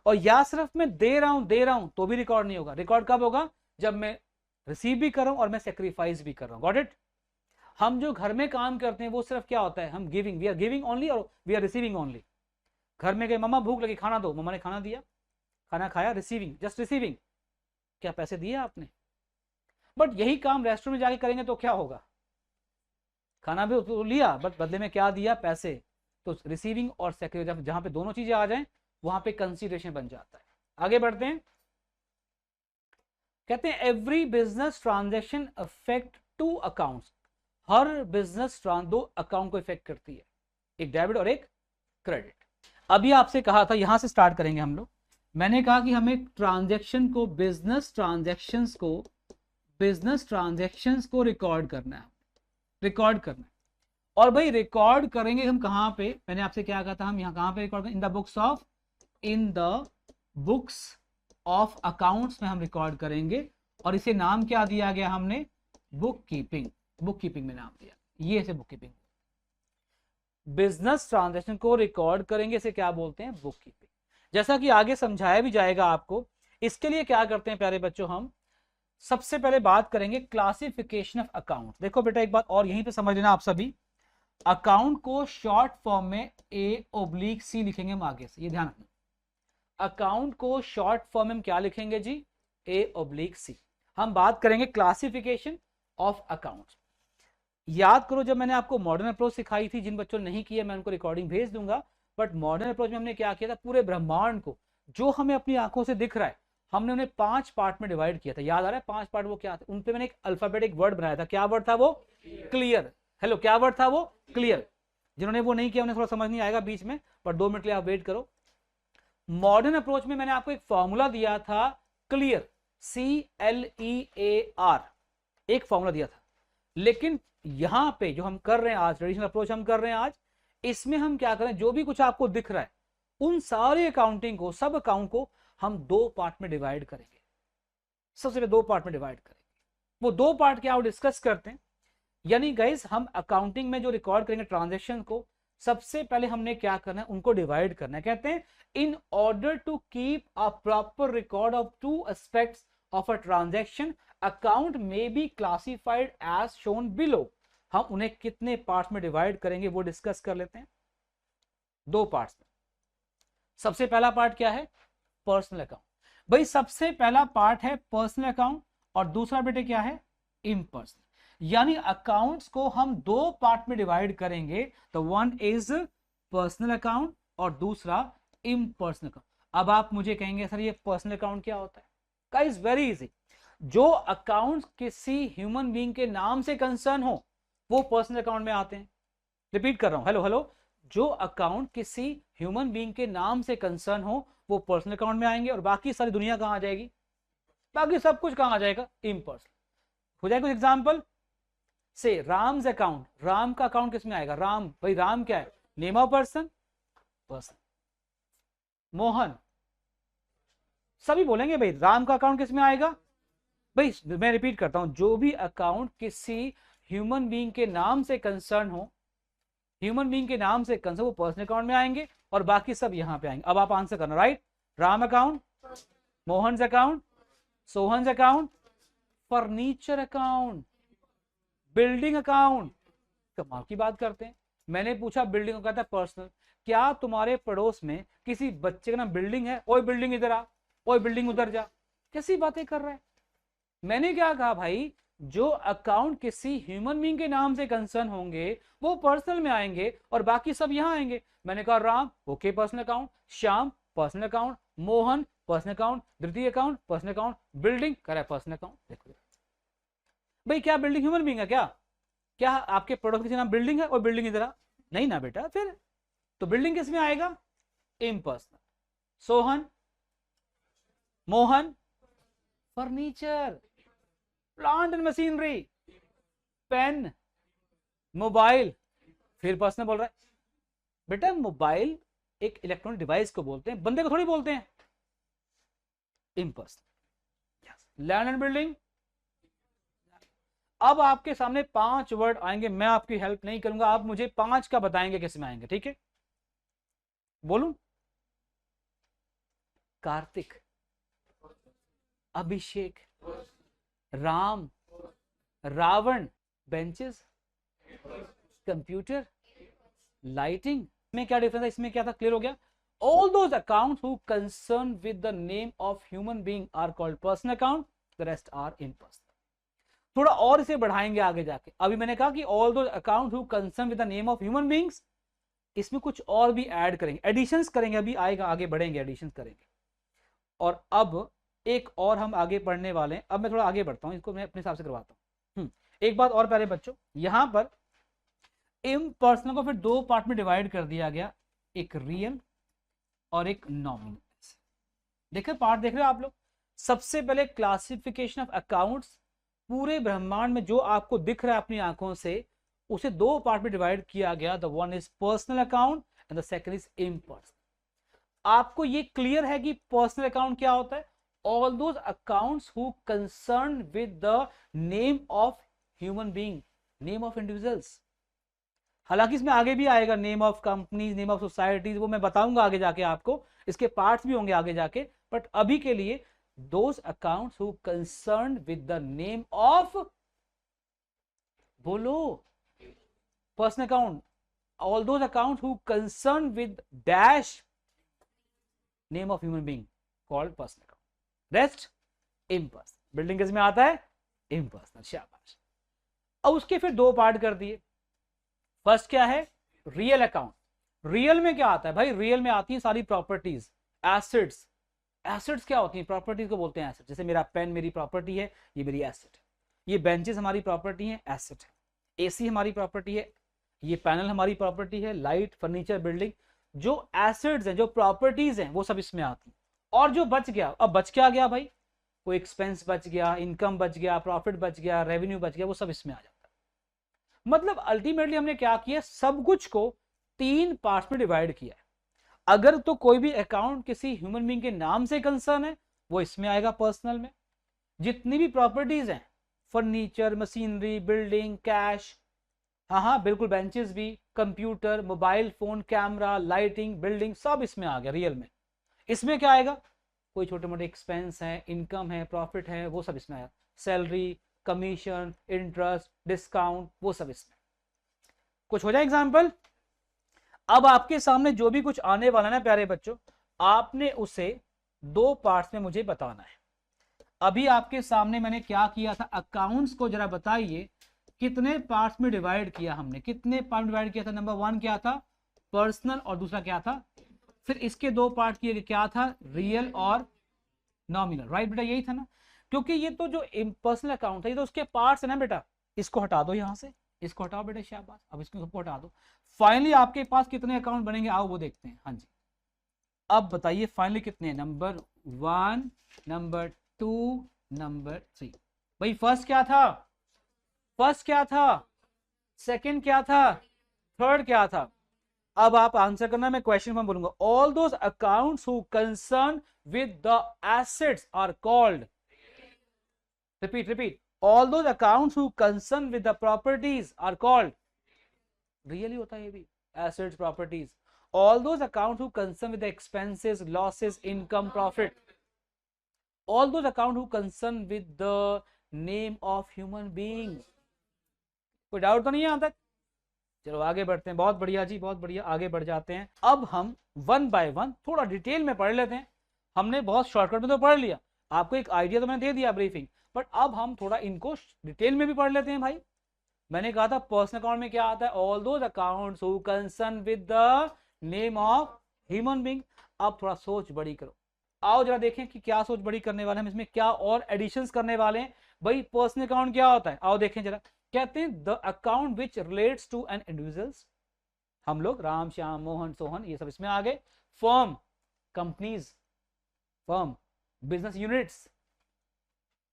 A: और या सिर्फ मैं दे रहा हूं तो भी रिकॉर्ड नहीं होगा। रिकॉर्ड कब होगा? जब मैं रिसीव भी कर रहा हूं और मैं सेक्रीफाइस भी कर रहा हूं। Got it? हम जो घर में काम करते हैं वो सिर्फ क्या होता है? हम giving, we are giving only और वी आर रिसीविंग ओनली। घर में गए, मम्मा भूख लगी खाना दो, मम्मा ने खाना दिया, खाना खाया, रिसीविंग, जस्ट रिसीविंग। क्या पैसे दिए आपने? बट यही काम रेस्टोरेंट में जाके करेंगे तो क्या होगा? खाना भी तो लिया, बट बदले में क्या दिया? पैसे। तो रिसीविंग और सेक्रेटरी, जहां पे दोनों चीजें आ जाएं वहां पे कंसीडरेशन बन जाता है। आगे बढ़ते हैं, कहते हैं every business transaction affect 2 accounts. हर बिजनेस 2 अकाउंट को इफेक्ट करती है, एक डेबिट और एक क्रेडिट। अभी आपसे कहा था, यहां से स्टार्ट करेंगे हम लोग। मैंने कहा कि हमें ट्रांजैक्शन को, बिजनेस ट्रांजैक्शंस को रिकॉर्ड करना है, रिकॉर्ड करना है। और भाई रिकॉर्ड करेंगे हम कहां पे, मैंने आपसे क्या कहा था, हम यहां कहां पे रिकॉर्ड करेंगे, in the books of accounts में हम रिकॉर्ड करेंगे। और इसे नाम क्या दिया गया हमने, बुक कीपिंग में नाम दिया, ये इसे बुक कीपिंग। बिजनेस ट्रांजैक्शन को रिकॉर्ड करेंगे, इसे क्या बोलते हैं, बुक कीपिंग। जैसा कि आगे समझाया भी जाएगा आपको। इसके लिए क्या करते हैं प्यारे बच्चों, हम सबसे पहले बात करेंगे क्लासिफिकेशन ऑफ अकाउंट। देखो बेटा एक बात और यहीं पे समझ लेना आप सभी, अकाउंट को शॉर्ट फॉर्म में A/C लिखेंगे हम आगे से, ये ध्यान रखना। अकाउंट को शॉर्ट फॉर्म में हम क्या लिखेंगे जी, A/C। हम बात करेंगे क्लासिफिकेशन ऑफ अकाउंट्स। याद करो जब मैंने आपको मॉडर्न अप्रोच सिखाई थी, जिन बच्चों ने नहीं किया मैं उनको रिकॉर्डिंग भेज दूंगा। बट मॉडर्न अप्रोच में हमने क्या किया था, पूरे ब्रह्मांड को जो हमें अपनी आंखों से दिख रहा है, हमने उन्हें 5 पार्ट में डिवाइड किया था। याद आ रहा है 5 पार्ट वो क्या थे, उन पे मैंने एक अल्फाबेटिक वर्ड बनाया था। क्या वर्ड था वो, क्लियर। हेलो, क्या वर्ड था वो, क्लियर। जिन्होंने वो नहीं किया उन्हें थोड़ा समझ नहीं आएगा बीच में, पर 2 मिनट के लिए आप वेट करो। मॉडर्न अप्रोच में मैंने आपको एक फॉर्मूला दिया था, क्लियर, CLEAR, एक फॉर्मूला दिया था। लेकिन यहां पे जो हम कर रहे हैं आज, ट्रेडिशनल अप्रोच हम कर रहे हैं आज, इसमें हम क्या करें, जो भी कुछ आपको दिख रहा है उन सारे अकाउंटिंग को, सब अकाउंट को हम 2 पार्ट में डिवाइड करेंगे। सबसे पहले 2 पार्ट में डिवाइड करेंगे। वो 2 पार्ट क्या, डिस्कस करते हैं। यानी गाइस हम अकाउंटिंग में जो रिकॉर्ड करेंगे ट्रांजैक्शन को, सबसे पहले हमने क्या करना है, उनको डिवाइड करना है। कहते हैं in order to keep a proper record of 2 aspects of a transaction, account में be classified as shown below. हम उन्हें कितने पार्ट्स में डिवाइड करेंगे वो डिस्कस कर लेते हैं, 2 पार्ट्स में। सबसे पहला पार्ट क्या है, पर्सनल अकाउंट। भाई सबसे पहला पार्ट है पर्सनल अकाउंट, और दूसरा बेटे क्या है, इम्पर्सनल। यानी अकाउंट्स को हम 2 पार्ट में डिवाइड करेंगे, तो वन इज पर्सनल अकाउंट और दूसरा इम्पर्सनल अकाउंट। अब आप मुझे कहेंगे सर ये पर्सनल अकाउंट क्या होता है, गाइस वेरी इजी। जो अकाउंट किसी ह्यूमन बीइंग के नाम से कंसर्न हो वो पर्सनल अकाउंट में आते हैं। रिपीट कर रहा हूं, हेलो हेलो, जो अकाउंट किसी ह्यूमन बीइंग के नाम से कंसर्न हो वो पर्सनल अकाउंट में आएंगे, और बाकी सारी दुनिया कहां आ जाएगी, बाकी सब कुछ कहां आ जाएगा, इम्पर्सनल हो जाएगा। कुछ एग्जांपल से, राम्स अकाउंट, राम का अकाउंट किसमें आएगा, राम, भाई राम क्या है, नेम ऑफ पर्सन, मोहन, सभी बोलेंगे भाई राम का अकाउंट किसमें आएगा। भाई मैं रिपीट करता हूं, जो भी अकाउंट किसी ह्यूमन बीइंग के नाम से कंसर्न हो, ह्यूमन बीइंग के नाम से कंसर्न, वो पर्सनल अकाउंट में आएंगे, और बाकी सब यहां पे आएंगे। अब आप आंसर करना, right. Ram account, Mohan account, Sohan account, furniture account, building account. कमाल की बात करते हैं, मैंने पूछा बिल्डिंग का था पर्सनल। क्या तुम्हारे पड़ोस में किसी बच्चे का नाम बिल्डिंग है, ओए बिल्डिंग इधर आ, ओए बिल्डिंग उधर जा, कैसी बातें कर रहा है। मैंने क्या कहा भाई, जो अकाउंट किसी ह्यूमन बीइंग के नाम से कंसर्न होंगे वो पर्सनल में आएंगे, और बाकी सब यहां आएंगे। मैंने कहा Ram, okay personal account, Shyam personal account, Mohan personal account, द्वितीय अकाउंट पर्सनल अकाउंट, बिल्डिंग करे पर्सनल अकाउंट। देखो भाई, क्या बिल्डिंग ह्यूमन बीइंग है क्या, क्या आपके पड़ोस किसी नाम बिल्डिंग है और बिल्डिंग इधर आ, नहीं ना बेटा, फिर तो बिल्डिंग किस में आएगा, impersonal. Sohan, Mohan, furniture, plant and machinery, pen, mobile, फिर पर्सनल बोल रहा है। बेटा मोबाइल एक इलेक्ट्रॉनिक डिवाइस को बोलते हैं, बंदे को थोड़ी बोलते हैं, इम्पर्सनल। Land and building. अब आपके सामने 5 वर्ड आएंगे, मैं आपकी हेल्प नहीं करूंगा, आप मुझे 5 का बताएंगे किस में आएंगे, ठीक है। बोलूं, Kartik, Abhishek, Ram, Ravan, benches, computer, lighting. में क्या डिफरेंस है, इसमें क्या था, क्लियर हो गया। All those accounts who concern with the name of human being are called personal account, the rest are impersonal. थोड़ा और इसे बढ़ाएंगे आगे जाके। अभी मैंने कहा कि all those account who concern with the name of human beings, इसमें कुछ और भी ऐड करेंगे, एडिशंस करेंगे, अभी आएगा, आगे बढ़ेंगे, एडिशंस करेंगे। और अब एक और हम आगे पढ़ने वाले हैं। अब मैं थोड़ा आगे बढ़ता हूं, इसको मैं अपने हिसाब से करवाता हूं। एक बात और प्यारे बच्चों, यहां पर इम्पर्सनल को फिर 2 पार्ट में डिवाइड कर दिया गया, एक रियल और एक नॉमिनल एसेट। देखिए पार्ट देख रहे हो आप लोग। सबसे पहले क्लासिफिकेशन ऑफ अकाउंट्स, पूरे ब्रह्मांड में जो आपको दिख रहा है अपनी आंखों से, उसे दो पार्ट में डिवाइड किया गया। The one is personal account and the second is impersonal. आपको ये क्लियर है कि पर्सनल अकाउंट क्या होता है? All those accounts who concern with the name of human being, name of individuals. हालांकि इसमें आगे भी आएगा name of companies, name of societies, वो मैं बताऊंगा आगे जाके आपको, इसके पार्ट्स भी होंगे आगे जाके। बट अभी के लिए those accounts who concern with the name of, बोलो, personal account, all those accounts who concern with dash name of human being called personal account. Rest impersonal. Building किस में आता है? इम्पर्सनल। शाबाश। अब उसके फिर दो पार्ट कर दिए। फर्स्ट क्या है? Real account. रियल में क्या आता है भाई? रियल में आती है सारी प्रॉपर्टीज, एसेट्स। एसेट्स क्या होती हैं? प्रॉपर्टीज को बोलते हैं एसेट। जैसे मेरा पेन मेरी प्रॉपर्टी है, ये मेरी एसेट है। ये बेंचेस हमारी प्रॉपर्टी है, एसेट है। एसी हमारी प्रॉपर्टी है, ये पैनल हमारी प्रॉपर्टी है, लाइट, फर्नीचर, बिल्डिंग। जो एसेट्स हैं, जो प्रॉपर्टीज हैं, वो सब इसमें आती हैं। और जो बच गया, अब बच क्या गया भाई? कोई एक्सपेंस बच गया, इनकम बच गया, प्रॉफिट बच गया, रेवेन्यू बच गया, वो सब इसमें आ जाता है। मतलब अल्टीमेटली हमने क्या किया? सब कुछ को तीन पार्ट्स में डिवाइड किया है। अगर तो कोई भी अकाउंट किसी ह्यूमन बीइंग के नाम से कंसर्न है, वो इसमें आएगा पर्सनल में। जितनी भी प्रॉपर्टीज हैं, फर्नीचर, मशीनरी, बिल्डिंग, कैश, हाँ बिल्कुल, बेंचेस भी, computer, mobile phone, camera, lighting, building, सब इसमें आ गया रियल में। इसमें क्या आएगा? कोई छोटे मोटे एक्सपेंस है, इनकम है, प्रॉफिट है, वो सब इसमें आएगा। सैलरी, कमीशन, इंटरेस्ट, डिस्काउंट, वो सब इसमें। कुछ हो जाए एग्जाम्पल। अब आपके सामने जो भी कुछ आने वाला ना प्यारे बच्चों, आपने उसे दो पार्ट्स में मुझे बताना है। अभी आपके सामने मैंने क्या किया था? अकाउंट्स को जरा बताइए कितने पार्ट्स में डिवाइड किया हमने? कितने पार्ट में डिवाइड किया था? नंबर वन क्या था? पर्सनल, और दूसरा क्या था? फिर इसके दो पार्ट किए, क्या था? रियल और नॉमिनल। राइट बेटा, यही था ना? क्योंकि ये तो जो पर्सनल अकाउंट है, ये तो उसके पार्ट्स है ना बेटा। इसको हटा दो यहां से, इसको हटाओ बेटा, शाबाश। अब इसको सबको हटा दो। फाइनली आपके पास कितने अकाउंट बनेंगे? आओ वो देखते हैं। हाँ जी, अब बताइए फाइनली कितने? Number one, number two, number three. भाई फर्स्ट क्या था? फर्स्ट क्या था? सेकंड क्या था? थर्ड क्या था? अब आप आंसर करना, मैं क्वेश्चन में बोलूंगा। All those accounts who concern with the assets are called, repeat repeat, all those accounts who concern with the properties are called, really होता है ये भी, assets, properties. All those accounts who concern with the expenses, losses, income, profit, all those account who concern with the name of human being. कोई doubt तो नहीं है यहां तक? चलो आगे बढ़ते हैं। बहुत बढ़िया जी, बहुत बढ़िया, आगे बढ़ जाते हैं। अब हम वन बाय वन थोड़ा डिटेल में पढ़ लेते हैं। हमने बहुत शॉर्टकट में तो पढ़ लिया, आपको एक आइडिया तो मैंने दे दिया ब्रीफिंग, बट अब हम थोड़ा इनको डिटेल में भी पढ़ लेते हैं भाई। मैंने कहा था पर्सनल अकाउंट में क्या आता है? All those accounts who concern with the name of human being. अब थोड़ा सोच बड़ी करो, आओ जरा देखें कि क्या सोच बड़ी करने वाले हैं हम, इसमें क्या और एडिशंस करने वाले हैं। भाई पर्सनल अकाउंट क्या होता है? आओ देखें जरा। कहते हैं the account which relates to an individuals. हम लोग राम, श्याम, मोहन, सोहन, ये सब इसमें आ गए। Firm, companies, firm, business units,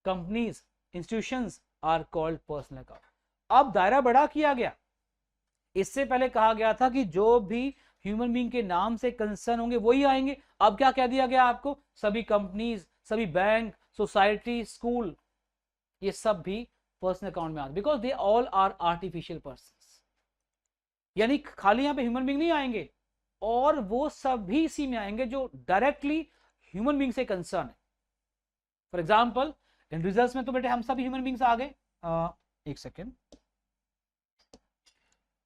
A: companies, institutions are called personal account. अब दायरा बड़ा किया गया। इससे पहले कहा गया था कि जो भी ह्यूमन बीइंग के नाम से कंसर्न होंगे वही आएंगे। अब क्या कह दिया गया आपको? सभी कंपनीज, सभी बैंक, सोसाइटी, स्कूल, ये सब भी पर्सनल अकाउंट में आते, because they all are artificial persons. यानी खाली यहां पे ह्यूमन बीइंग नहीं आएंगे, और वो सब भी इसी में आएंगे जो डायरेक्टली ह्यूमन बीइंग से कंसर्न है। फॉर एग्जाम्पल इंडिविजुअल्स में तो बेटे हम सभी ह्यूमन बीइंग्स आ गए। एक सेकेंड,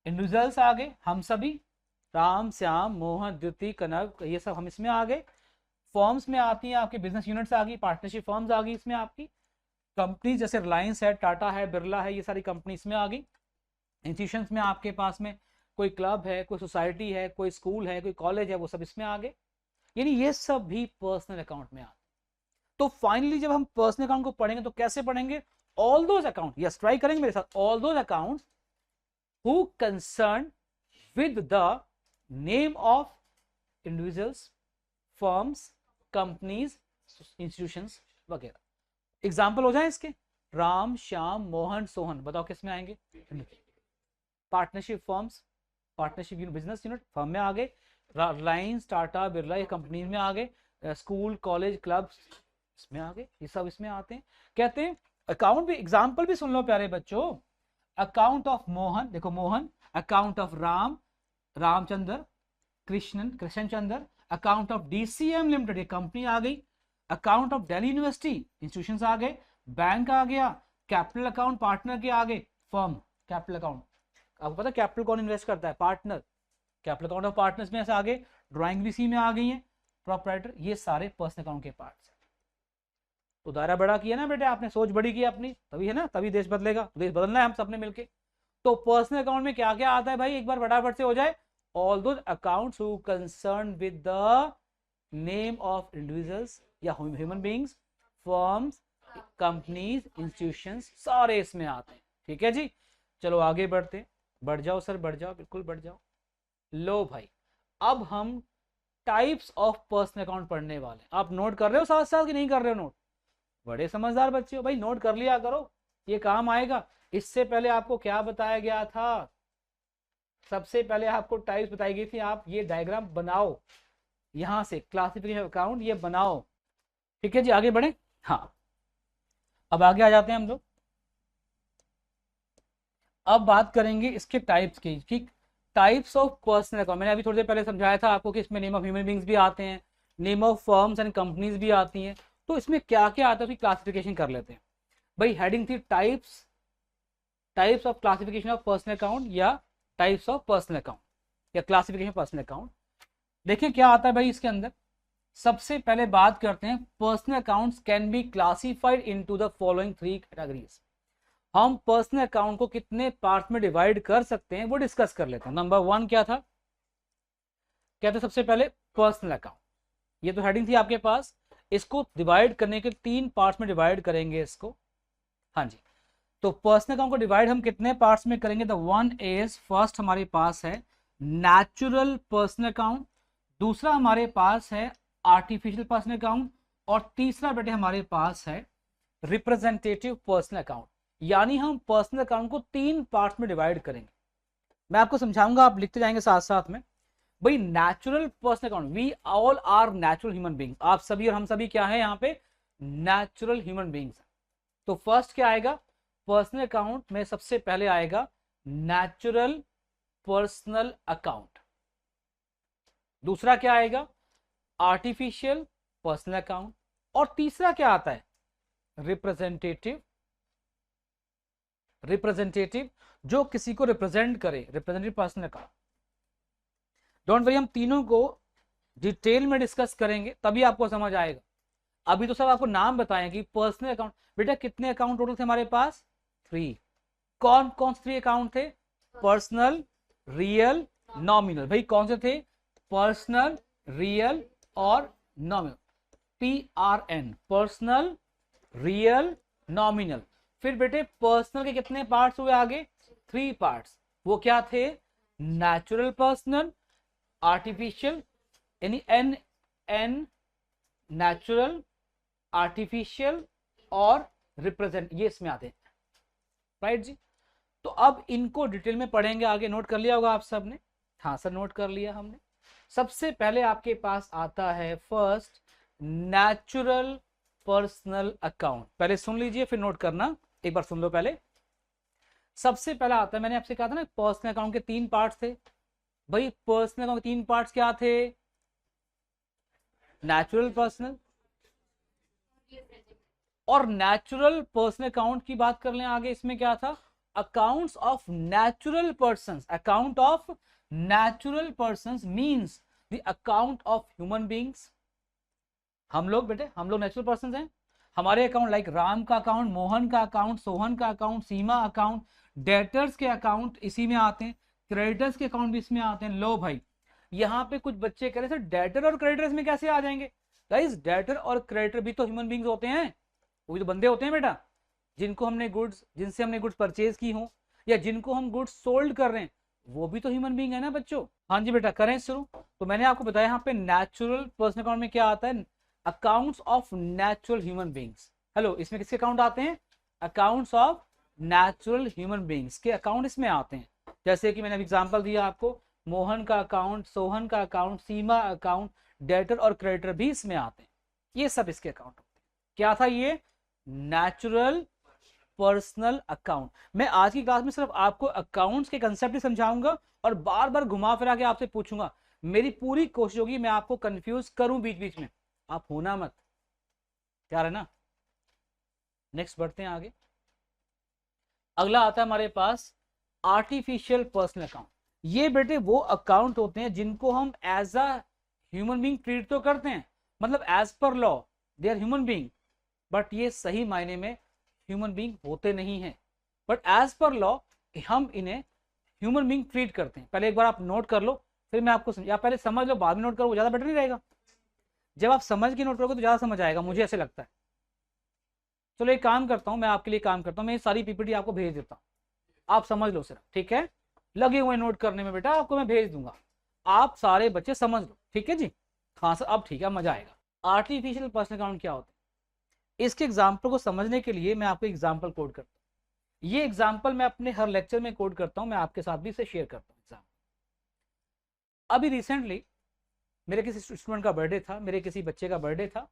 A: इंडिविजुअल्स आ गए हम सभी, राम, श्याम, मोहन, द्युति, कनक, ये सब हम इसमें आ गए। फर्म्स में आती हैं आपके बिजनेस यूनिट्स आ गई, पार्टनरशिप फर्म्स आ गई इसमें आपकी। कंपनी जैसे रिलायंस है, टाटा है, बिरला है, ये सारी कंपनी इसमें आ गई। इंस्टीट्यूशंस में आपके पास में कोई क्लब है, कोई सोसाइटी है, कोई स्कूल है, कोई कॉलेज है, वो सब इसमें आ गए। यानी ये सब भी पर्सनल अकाउंट में आते। तो फाइनली जब हम पर्सनल अकाउंट को पढ़ेंगे तो कैसे पढ़ेंगे? All those account, yes try करेंगे मेरे साथ। All those account who concern with the name of individuals, firms, companies, institutions वगैरह। एग्जाम्पल हो जाए इसके, राम, श्याम, मोहन, सोहन, बताओ किस में आएंगे? Partnership firms, partnership business unit firm में आ गए, रिलायंस, टाटा, बिरला, ये कंपनीज में आ गए, स्कूल, कॉलेज, क्लब इसमें आ गए, ये सब इसमें आते हैं। कहते हैं अकाउंट भी, एग्जाम्पल भी सुन लो प्यारे बच्चों। अकाउंट ऑफ मोहन, देखो Mohan, account of Ram, Ramchandra, Krishna Chandra, account of DCM limited, ये कंपनी आ गई, account of Delhi university, institutions आ गए, बैंक आ गया, कैपिटल अकाउंट पार्टनर के आ गए, फर्म कैपिटल अकाउंट, आपको पता है कैपिटल कौन इन्वेस्ट करता है? Partner, capital account of partners में ऐसे आ गए, ड्राइंग भी सी में आ गई है, प्रोप्राइटर, ये सारे पर्सनल अकाउंट के पार्ट्स हैं। तो दायरा बड़ा किया ना बेटे आपने, सोच बड़ी की अपनी, तभी है ना, तभी देश बदलेगा, देश बदलना है हम सबने मिलके। तो पर्सनल अकाउंट में क्या क्या आता है भाई, एक बार फटाफट से हो जाए। All those accounts who concern with the name of individuals या human beings, firms, companies, institutions, सारे इसमें आते हैं। ठीक है जी, चलो आगे बढ़ते हैं। बढ़ जाओ सर, बढ़ जाओ, बिल्कुल बढ़ जाओ। लो भाई, अब हम टाइप्स ऑफ पर्सनल अकाउंट पढ़ने वाले। आप नोट कर रहे हो साथ साथ कि नहीं कर रहे हो नोट? बड़े समझदार बच्चे हो भाई, नोट कर लिया करो, ये काम आएगा। इससे पहले आपको क्या बताया गया था? सबसे पहले आपको टाइप्स बताई गई थी, आप ये डायग्राम बनाओ, यहां से क्लासिफिकेशन अकाउंट ये बनाओ। ठीक है जी, आगे बढ़े। हाँ, अब आगे आ जाते हैं हम लोग। अब बात करेंगे इसके टाइप्स की, कि टाइप्स ऑफ पर्सनल अकाउंट। मैंने अभी थोड़ी देर पहले समझाया था आपको कि इसमें नेम ऑफ ह्यूमन बींग्स भी आते हैं, name of firms and companies भी आती हैं। तो इसमें क्या क्या आता है उसकी क्लासिफिकेशन कर लेते हैं भाई। हेडिंग थी types, types of classification of personal account या टाइप्स ऑफ पर्सनल अकाउंट या क्लासिफिकेशन पर्सनल अकाउंट। देखिए क्या आता है भाई इसके अंदर। सबसे पहले बात करते हैं, personal accounts can be classified into the following 3 categories. हम पर्सनल अकाउंट को कितने पार्ट में डिवाइड कर सकते हैं वो डिस्कस कर लेते हैं। नंबर 1 क्या था? क्या था सबसे पहले? Personal account. ये तो हेडिंग थी आपके पास। इसको डिवाइड करने के 3 पार्ट्स में डिवाइड करेंगे इसको। हाँ जी, तो पर्सनल अकाउंट को डिवाइड हम कितने पार्ट्स में करेंगे? द वन इज, फर्स्ट हमारे पास है नेचुरल पर्सनल अकाउंट, दूसरा हमारे पास है आर्टिफिशियल पर्सनल अकाउंट, और तीसरा बेटे हमारे पास है रिप्रेजेंटेटिव पर्सनल अकाउंट। यानी हम पर्सनल अकाउंट को 3 पार्ट्स में डिवाइड करेंगे। मैं आपको समझाऊंगा, आप लिखते जाएंगे साथ साथ में। भाई natural personal account, we all are natural human being. आप सभी और हम सभी क्या है यहाँ पे? Natural human beings. तो फर्स्ट क्या आएगा पर्सनल अकाउंट में? सबसे पहले आएगा नेचुरल पर्सनल अकाउंट। दूसरा क्या आएगा? Artificial personal account. और तीसरा क्या आता है? रिप्रेजेंटेटिव। रिप्रेजेंटेटिव जो किसी को रिप्रेजेंट करे, representative personal account. Don't worry, हम तीनों को डिटेल में डिस्कस करेंगे तभी आपको समझ आएगा। अभी तो सब आपको नाम बताएं कि पर्सनल अकाउंट। बेटा कितने अकाउंट टोटल थे हमारे पास? 3। कौन कौन से 3 अकाउंट थे? Personal, real, nominal. भाई कौन से थे? पर्सनल, रियल और nominal. PRN, personal, real, nominal. फिर बेटे पर्सनल के कितने पार्ट्स हुए आगे? 3 पार्ट्स। वो क्या थे? नेचुरल पर्सनल, आर्टिफिशियल, यानी NN नेचुरल, आर्टिफिशियल और रिप्रेजेंट, ये इसमें आते हैं। राइट जी। तो अब इनको डिटेल में पढ़ेंगे आगे। नोट कर लिया होगा आप सब ने? हाँ सर, नोट कर लिया हमने। सबसे पहले आपके पास आता है फर्स्ट नेचुरल पर्सनल अकाउंट। पहले सुन लीजिए फिर नोट करना, एक बार सुन लो पहले। सबसे पहला आता है, मैंने आपसे कहा था ना पर्सनल अकाउंट के 3 पार्ट्स थे। भाई पर्सनल अकाउंट के 3 पार्ट्स क्या थे? नेचुरल पर्सनल और नेचुरल पर्सनल अकाउंट की बात कर लें आगे। इसमें क्या था? Accounts of natural persons. Account of natural persons means the account of human beings. हम लोग बेटे, हम लोग नेचुरल पर्संस हैं। हमारे अकाउंट लाइक राम का अकाउंट, मोहन का अकाउंट, सोहन का अकाउंट, सीमा अकाउंट, डेटर्स के अकाउंट इसी में आते हैं, क्रेडिटर्स के अकाउंट भी इसमें आते हैं। लो भाई, यहाँ पे कुछ बच्चे कह रहे सर डेटर और क्रेडिटर्स में कैसे आ जाएंगे? गाइस डेटर और क्रेडिटर भी तो ह्यूमन बीइंग्स होते हैं, वो भी तो बंदे होते हैं बेटा, जिनको हमने गुड्स, जिनसे हमने गुड्स परचेज की हो या जिनको हम गुड्स सोल्ड कर रहे हैं, वो भी तो ह्यूमन बींग है ना बच्चों। हाँ जी बेटा, करें शुरू। तो मैंने आपको बताया यहाँ पे नेचुरल पर्सनल अकाउंट में क्या आता है, accounts of natural human beings. Hello, इसमें किसके अकाउंट आते हैं, accounts of natural human beings के अकाउंट इसमें आते हैं। जैसे कि मैंने एग्जांपल दिया आपको, मोहन का अकाउंट, सोहन का अकाउंट, सीमा अकाउंट, डेटर और क्रेडिटर भी इसमें आते हैं। ये सब इसके अकाउंट होते हैं। क्या था ये, नेचुरल पर्सनल अकाउंट। मैं आज की क्लास में सिर्फ आपको अकाउंट्स के कंसेप्ट ही समझाऊंगा और बार बार घुमा फिरा के आपसे पूछूंगा। मेरी पूरी कोशिश होगी मैं आपको कंफ्यूज करूं बीच बीच में, आप होना मत, क्या है ना। नेक्स्ट बढ़ते हैं आगे। अगला आता है हमारे पास आर्टिफिशियल पर्सनल अकाउंट। ये बेटे वो अकाउंट होते हैं जिनको हम as a human being treat तो करते हैं, मतलब as per law they are human being, but ये सही मायने में ह्यूमन बीइंग होते नहीं हैं, बट एज पर लॉ हम इन्हें ह्यूमन बीइंग ट्रीट करते हैं। पहले एक बार आप नोट कर लो, फिर मैं आपको या पहले समझ लो बाद में नोट करो, वो ज्यादा बेटर नहीं रहेगा। जब आप समझ के नोट करोगे तो ज्यादा समझ आएगा, मुझे ऐसे लगता है। चलो एक काम करता हूं, मैं आपके लिए काम करता हूं, मैं ये सारी पीपीटी आपको भेज देता हूं, आप समझ लो सिर्फ, ठीक है। लगे हुए नोट करने में बेटा, आपको मैं भेज दूंगा, आप सारे बच्चे समझ लो, ठीक है जी। हाँ सर, अब ठीक है, मजा आएगा। आर्टिफिशियल पर्सनल अकाउंट क्या होता है, इसके एग्जाम्पल को समझने के लिए मैं आपको एग्जाम्पल कोड करता हूँ। ये एग्जाम्पल मैं अपने हर लेक्चर में कोड करता हूँ, मैं आपके साथ भी इसे शेयर करता हूँ एग्जाम्पल। अभी रिसेंटली मेरे किसी स्टूडेंट का बर्थडे था, मेरे किसी बच्चे का बर्थडे था।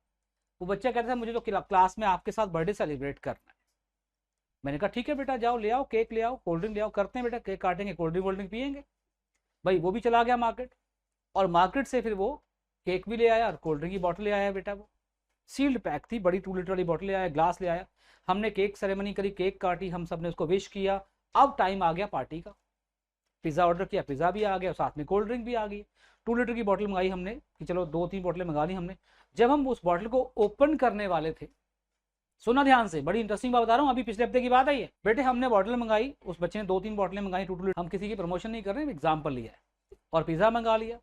A: वो बच्चा कहता था मुझे तो क्लास में आपके साथ बर्थडे सेलिब्रेट करना है। मैंने कहा ठीक है बेटा, जाओ ले आओ केक, ले आओ कोल्ड ड्रिंक ले आओ, करते हैं बेटा, केक काटेंगे, कोल्ड ड्रिंक पियेंगे। भाई वो भी चला गया मार्केट, और मार्केट से फिर वो केक भी ले आया और कोल्ड ड्रिंक की बॉटल ले आया बेटा। वो सील्ड पैक थी, बड़ी 2 लीटर वाली बॉटल ले आया, ग्लास ले आया। हमने केक सेरेमनी करी, केक काटी, हम सब ने उसको विश किया। अब टाइम आ गया पार्टी का, पिज़्ज़ा ऑर्डर किया, पिज़्ज़ा भी आ गया, साथ में कोल्ड ड्रिंक भी आ गई। 2 लीटर की बॉटल मंगाई हमने कि चलो 2-3 बोतलें मंगा ली हमने। जब हम उस बॉटल को ओपन करने वाले थे, सुना ध्यान से, बड़ी इंटरेस्टिंग बात बता रहा हूँ, अभी पिछले हफ्ते की बात आई है बेटे। हमने बॉटल मंगाई, उस बच्चे ने 2-3 बोतलें मंगाई 2 लीटर, हम किसी की प्रमोशन नहीं कर रहे हैं, एग्जाम्पल लिया है, और पिज़्ज़ा मंगा लिया।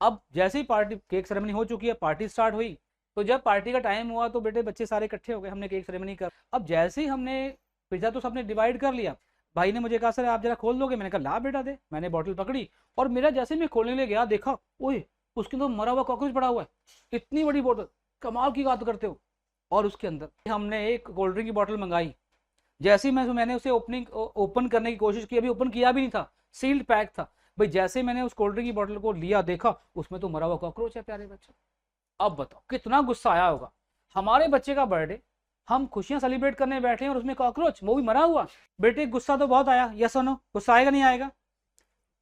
A: अब जैसे ही पार्टी, केक सेरेमनी हो चुकी है, पार्टी स्टार्ट हुई, तो जब पार्टी का टाइम हुआ तो बेटे बच्चे सारे इकट्ठे हो गए, हमने केक सेरेमनी कर। अब जैसे ही हमने पिज़्ज़ा तो सबने डिवाइड कर लिया, भाई ने मुझे कहा सर आप जरा खोल दोगे, मैंने कहा ला बेटा दे। मैंने बॉटल पकड़ी और मेरा जैसे मैं खोलने ले गया, देखा ओए उसके अंदर मरा हुआ कॉकरोच पड़ा हुआ है। इतनी बड़ी बोतल, कमाल की बात करते हो। और उसके अंदर हमने एक कोल्ड ड्रिंक की बोतल मंगाई, जैसे ही मैंने उसे ओपन करने की कोशिश की, अभी ओपन किया भी नहीं था, सील्ड पैक था। भाई जैसे मैंने उस कोल्ड ड्रिंक की बोतल को लिया, देखा उसमें तो मरा हुआ कॉकरोच है प्यारे बच्चे। अब बताओ कितना गुस्सा आया होगा। हमारे बच्चे का बर्थडे, हम खुशियां सेलिब्रेट करने बैठे हैं और उसमें कॉकरोच, वो भी मरा हुआ। बेटे गुस्सा तो बहुत आया, यस और नो, गुस्सा आएगा नहीं आएगा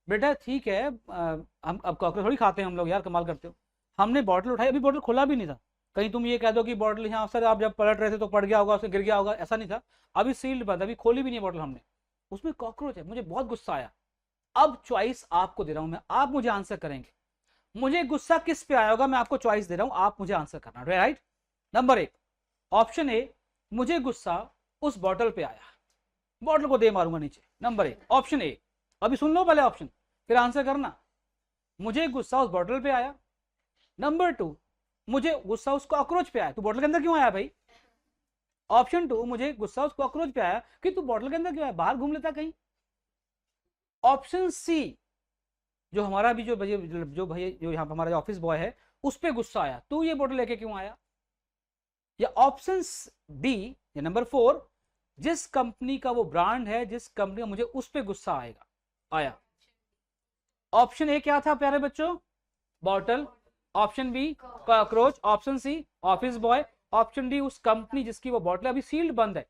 A: बेटा? ठीक है, हम अब कॉकरोच थोड़ी खाते हैं हम लोग, यार कमाल करते हो। हमने बॉटल उठाई, अभी बॉटल खुला भी नहीं था, कहीं तुम ये कह दो कि बॉटल यहाँ सर आप जब पलट रहे थे तो पड़ गया होगा, उससे गिर गया होगा, ऐसा नहीं था। अभी सील्ड बंद, अभी खोली भी नहीं बॉटल हमने, उसमें कॉकरोच है। मुझे बहुत गुस्सा आया। अब चॉइस आपको दे रहा हूं मैं, आप मुझे आंसर करेंगे, मुझे गुस्सा किस पे आया होगा, मैं आपको चॉइस दे रहा हूं, आप मुझे आंसर करना, राइट। नंबर 1 ऑप्शन ए, मुझे गुस्सा उस बॉटल पे आया, बॉटल को दे मारूंगा नीचे। नंबर 1 ऑप्शन ए, अभी सुन लो पहले ऑप्शन फिर आंसर करना। मुझे गुस्सा उस बॉटल पे आया। नंबर 2, मुझे गुस्सा उस कॉकरोच पे आया। तू बॉटल के अंदर क्यों आया भाई? ऑप्शन 2, मुझे गुस्सा उस कॉकरोच पे आया कि तू बॉटल के अंदर क्यों आया, बाहर घूम लेता कहीं। ऑप्शन सी, जो हमारा भी जो भैया जो यहाँ पर हमारा ऑफिस बॉय है, उस पे गुस्सा आया, तू ये बोतल लेके क्यों आया। या ऑप्शन डी, या नंबर 4, जिस कंपनी का वो ब्रांड है, जिस कंपनी का, मुझे उस पे गुस्सा आया। ऑप्शन ए क्या था प्यारे बच्चों, bottle. Option B cockroach. Option C office boy. Option D उस कंपनी जिसकी वो बॉटल अभी सील्ड बंद है।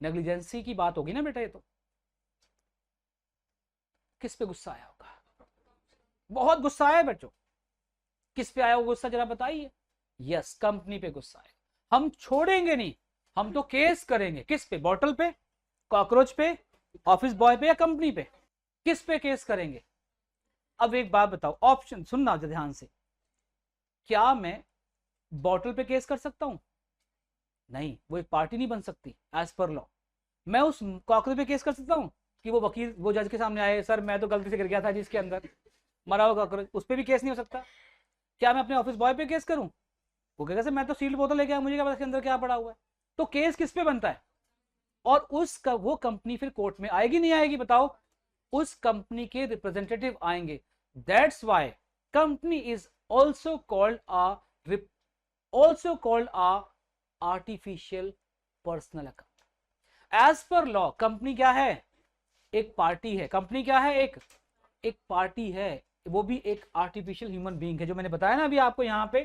A: नेग्लिजेंसी की बात होगी ना बेटा ये तो। किस पे गुस्सा आया होगा? बहुत गुस्सा आया बच्चों। किस पे आया वो गुस्सा जरा बताइए। यस, कंपनी पे गुस्सा है। हम छोड़ेंगे नहीं, हम तो केस करेंगे। किस पे? बॉटल पे, कॉकरोच पे, ऑफिस बॉय पे, या कंपनी पे? किस पे केस करेंगे? अब एक बात बताओ, ऑप्शन सुनना ध्यान से, क्या मैं बॉटल पे केस कर सकता हूं? नहीं, वो एक पार्टी नहीं बन सकती एज पर लॉ। मैं उस कॉकरोच पे केस कर सकता हूं कि वो वकील, वो जज के सामने आए, सर मैं तो गलती से गिर गया था जिसके अंदर मरा हुआ कॉकरोच, उस पर भी केस नहीं हो सकता। क्या मैं अपने ऑफिस बॉय पे केस करूं? वो कहेगा सर मैं तो सील्ड बोतल लेके आया, मुझे क्या पता इसके अंदर क्या पड़ा हुआ है। तो केस किस पे बनता है? और उसका वो कंपनी फिर कोर्ट में आएगी नहीं आएगी बताओ? उस कंपनी के रिप्रेजेंटेटिव आएंगे। That's why company is also called a artificial personal account. As per law company क्या है? एक पार्टी है। कंपनी क्या है? एक पार्टी है, वो भी एक आर्टिफिशियल ह्यूमन बीइंग है, जो मैंने बताया ना अभी आपको यहाँ पे।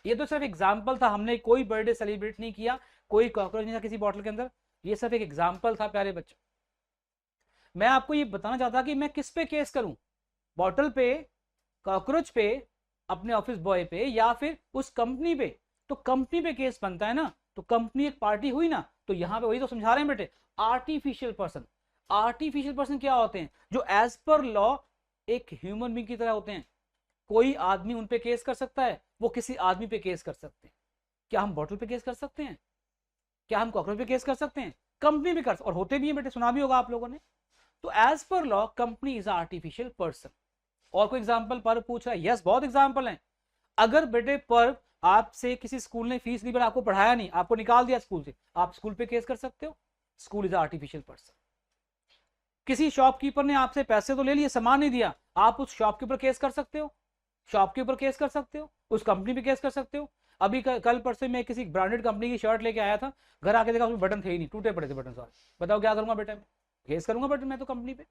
A: ये तो सिर्फ एग्जाम्पल था, हमने कोई बर्थडे सेलिब्रेट नहीं किया, कोई कॉकरोच नहीं था किसी बॉटल के अंदर, ये सिर्फ एक एग्जाम्पल था प्यारे बच्चों। मैं आपको ये बताना चाहता कि मैं किस पे केस करूं, बॉटल पे, कॉकरोच पे, अपने ऑफिस बॉय पे, या फिर उस कंपनी पे। तो कंपनी पे केस बनता है ना, तो कंपनी एक पार्टी हुई ना, तो यहां पे वही तो समझा रहे हैं बेटे, आर्टिफिशियल पर्सन। आर्टिफिशियल पर्सन क्या होते हैं? जो एज पर लॉ एक ह्यूमन बीइंग की तरह होते हैं। कोई आदमी उन पे केस कर सकता है, वो किसी आदमी पे केस कर सकते हैं। क्या हम बॉटल पे केस कर सकते हैं? क्या हम कॉकरोच पे केस कर सकते हैं? कंपनी भी कर, और होते भी हैं बेटे, सुना भी होगा आप लोगों ने। तो as per law company is artificial person. और कोई एग्जांपल पर पूछ रहा है? यस, बहुत एग्जांपल हैं। अगर बेटे पर आपसे किसी स्कूल ने फीस ली पर आपको पढ़ाया नहीं, आपको निकाल दिया स्कूल से, आप स्कूल पे केस कर सकते हो। School is artificial person. किसी शॉपकीपर ने आपसे पैसे तो ले लिए, सामान नहीं दिया, आप उस शॉप के ऊपर केस कर सकते हो। शॉप के ऊपर केस कर सकते हो, उस कंपनी पे केस कर सकते हो। अभी कल परसों मैं किसी ब्रांडेड कंपनी की शर्ट लेके आया था, घर आके देखा उसमें बटन थे ही नहीं, टूटे पड़े थे बटन सारे। बताओ क्या करूंगा बेटा? केस करूंगा बेटे मैं तो कंपनी पे।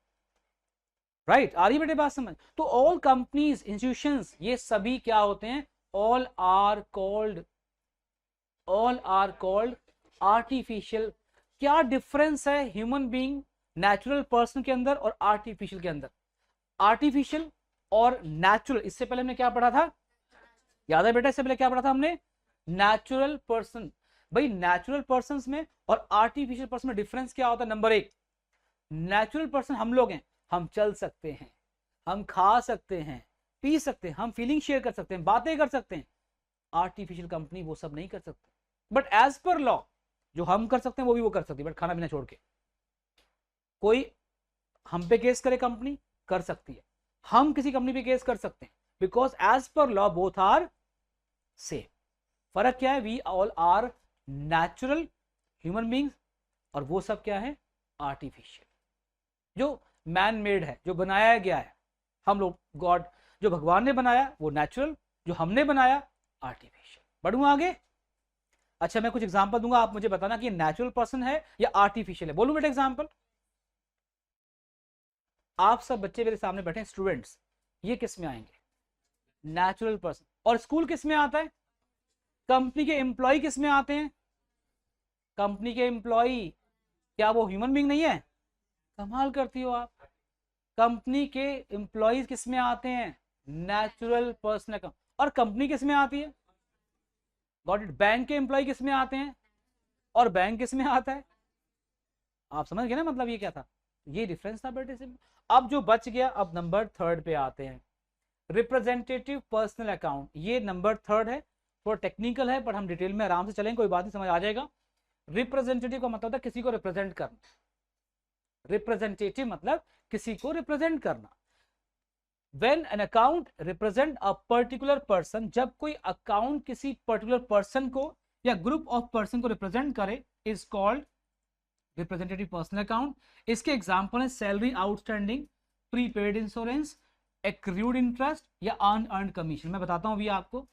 A: राइट, आ रही बेटे बात समझ? तो ऑल कंपनीज, इंस्टीट्यूशंस, ये सभी क्या होते हैं? All are called artificial. क्या डिफरेंस है ह्यूमन बीइंग, नेचुरल पर्सन के अंदर और आर्टिफिशियल के अंदर? आर्टिफिशियल और नेचुरल, इससे पहले हमने क्या पढ़ा था? याद है बेटा, इससे पहले क्या पढ़ा था हमने? Natural person. भाई नेचुरल पर्सन में और आर्टिफिशियल पर्सन में डिफरेंस क्या होता है? नंबर एक, नेचुरल पर्सन हम लोग हैं, हम चल सकते हैं, हम खा सकते हैं, पी सकते हैं, हम फीलिंग शेयर कर सकते हैं, बातें कर सकते हैं। आर्टिफिशियल कंपनी वो सब नहीं कर सकते, बट एज पर लॉ जो हम कर सकते हैं वो भी वो कर सकती है, बट खाना पीना छोड़ के। कोई हम पे केस करे, कंपनी कर सकती है, हम किसी कंपनी पे केस कर सकते हैं, because as per law both are same. फर्क क्या है? We all are natural human beings, और वो सब क्या है? आर्टिफिशियल, जो मैन मेड है, जो बनाया गया है। हम लोग गॉड, जो भगवान ने बनाया वो नेचुरल, जो हमने बनाया आर्टिफिशियल। बढ़ूं आगे? अच्छा, मैं कुछ एग्जांपल दूंगा, आप मुझे बताना कि नेचुरल पर्सन है या आर्टिफिशियल है। बोलूं बेटा एग्जांपल? आप सब बच्चे मेरे सामने बैठे हैं, स्टूडेंट्स, ये किस में आएंगे? Natural person. और स्कूल किस में आता है? कंपनी के एम्प्लॉय किस में आते हैं? कंपनी के एम्प्लॉय। क्या वो ह्यूमन बीइंग नहीं है? कमाल करती हो आप। कंपनी के एम्प्लॉयज किस में आते हैं? Natural person. और कंपनी किस में आती है? Got it. बैंक के एम्प्लॉय किस में आते हैं? और बैंक किस में आता है? आप समझ गए ना मतलब ये क्या था? ये डिफरेंस था बेटे से। अब जो बच गया, अब नंबर थर्ड पे आते हैं, रिप्रेजेंटेटिव पर्सनल अकाउंट। ये नंबर थर्ड है, थोड़ा टेक्निकल है, पर हम डिटेल में आराम से चलेंगे, कोई बात नहीं, समझ आ जाएगा। रिप्रेजेंटेटिव का मतलब था किसी को रिप्रेजेंट करना। रिप्रेजेंटेटिव मतलब किसी को रिप्रेजेंट करना। When an account represent a particular person, जब कोई अकाउंट किसी पर्टिकुलर पर्सन को या ग्रुप ऑफ पर्सन को रिप्रेजेंट करे, is called representative personal account. इसके एग्जांपल है salary outstanding, prepaid insurance, accrued interest या अनअर्न्ड कमीशन। मैं बताता हूं अभी आपको,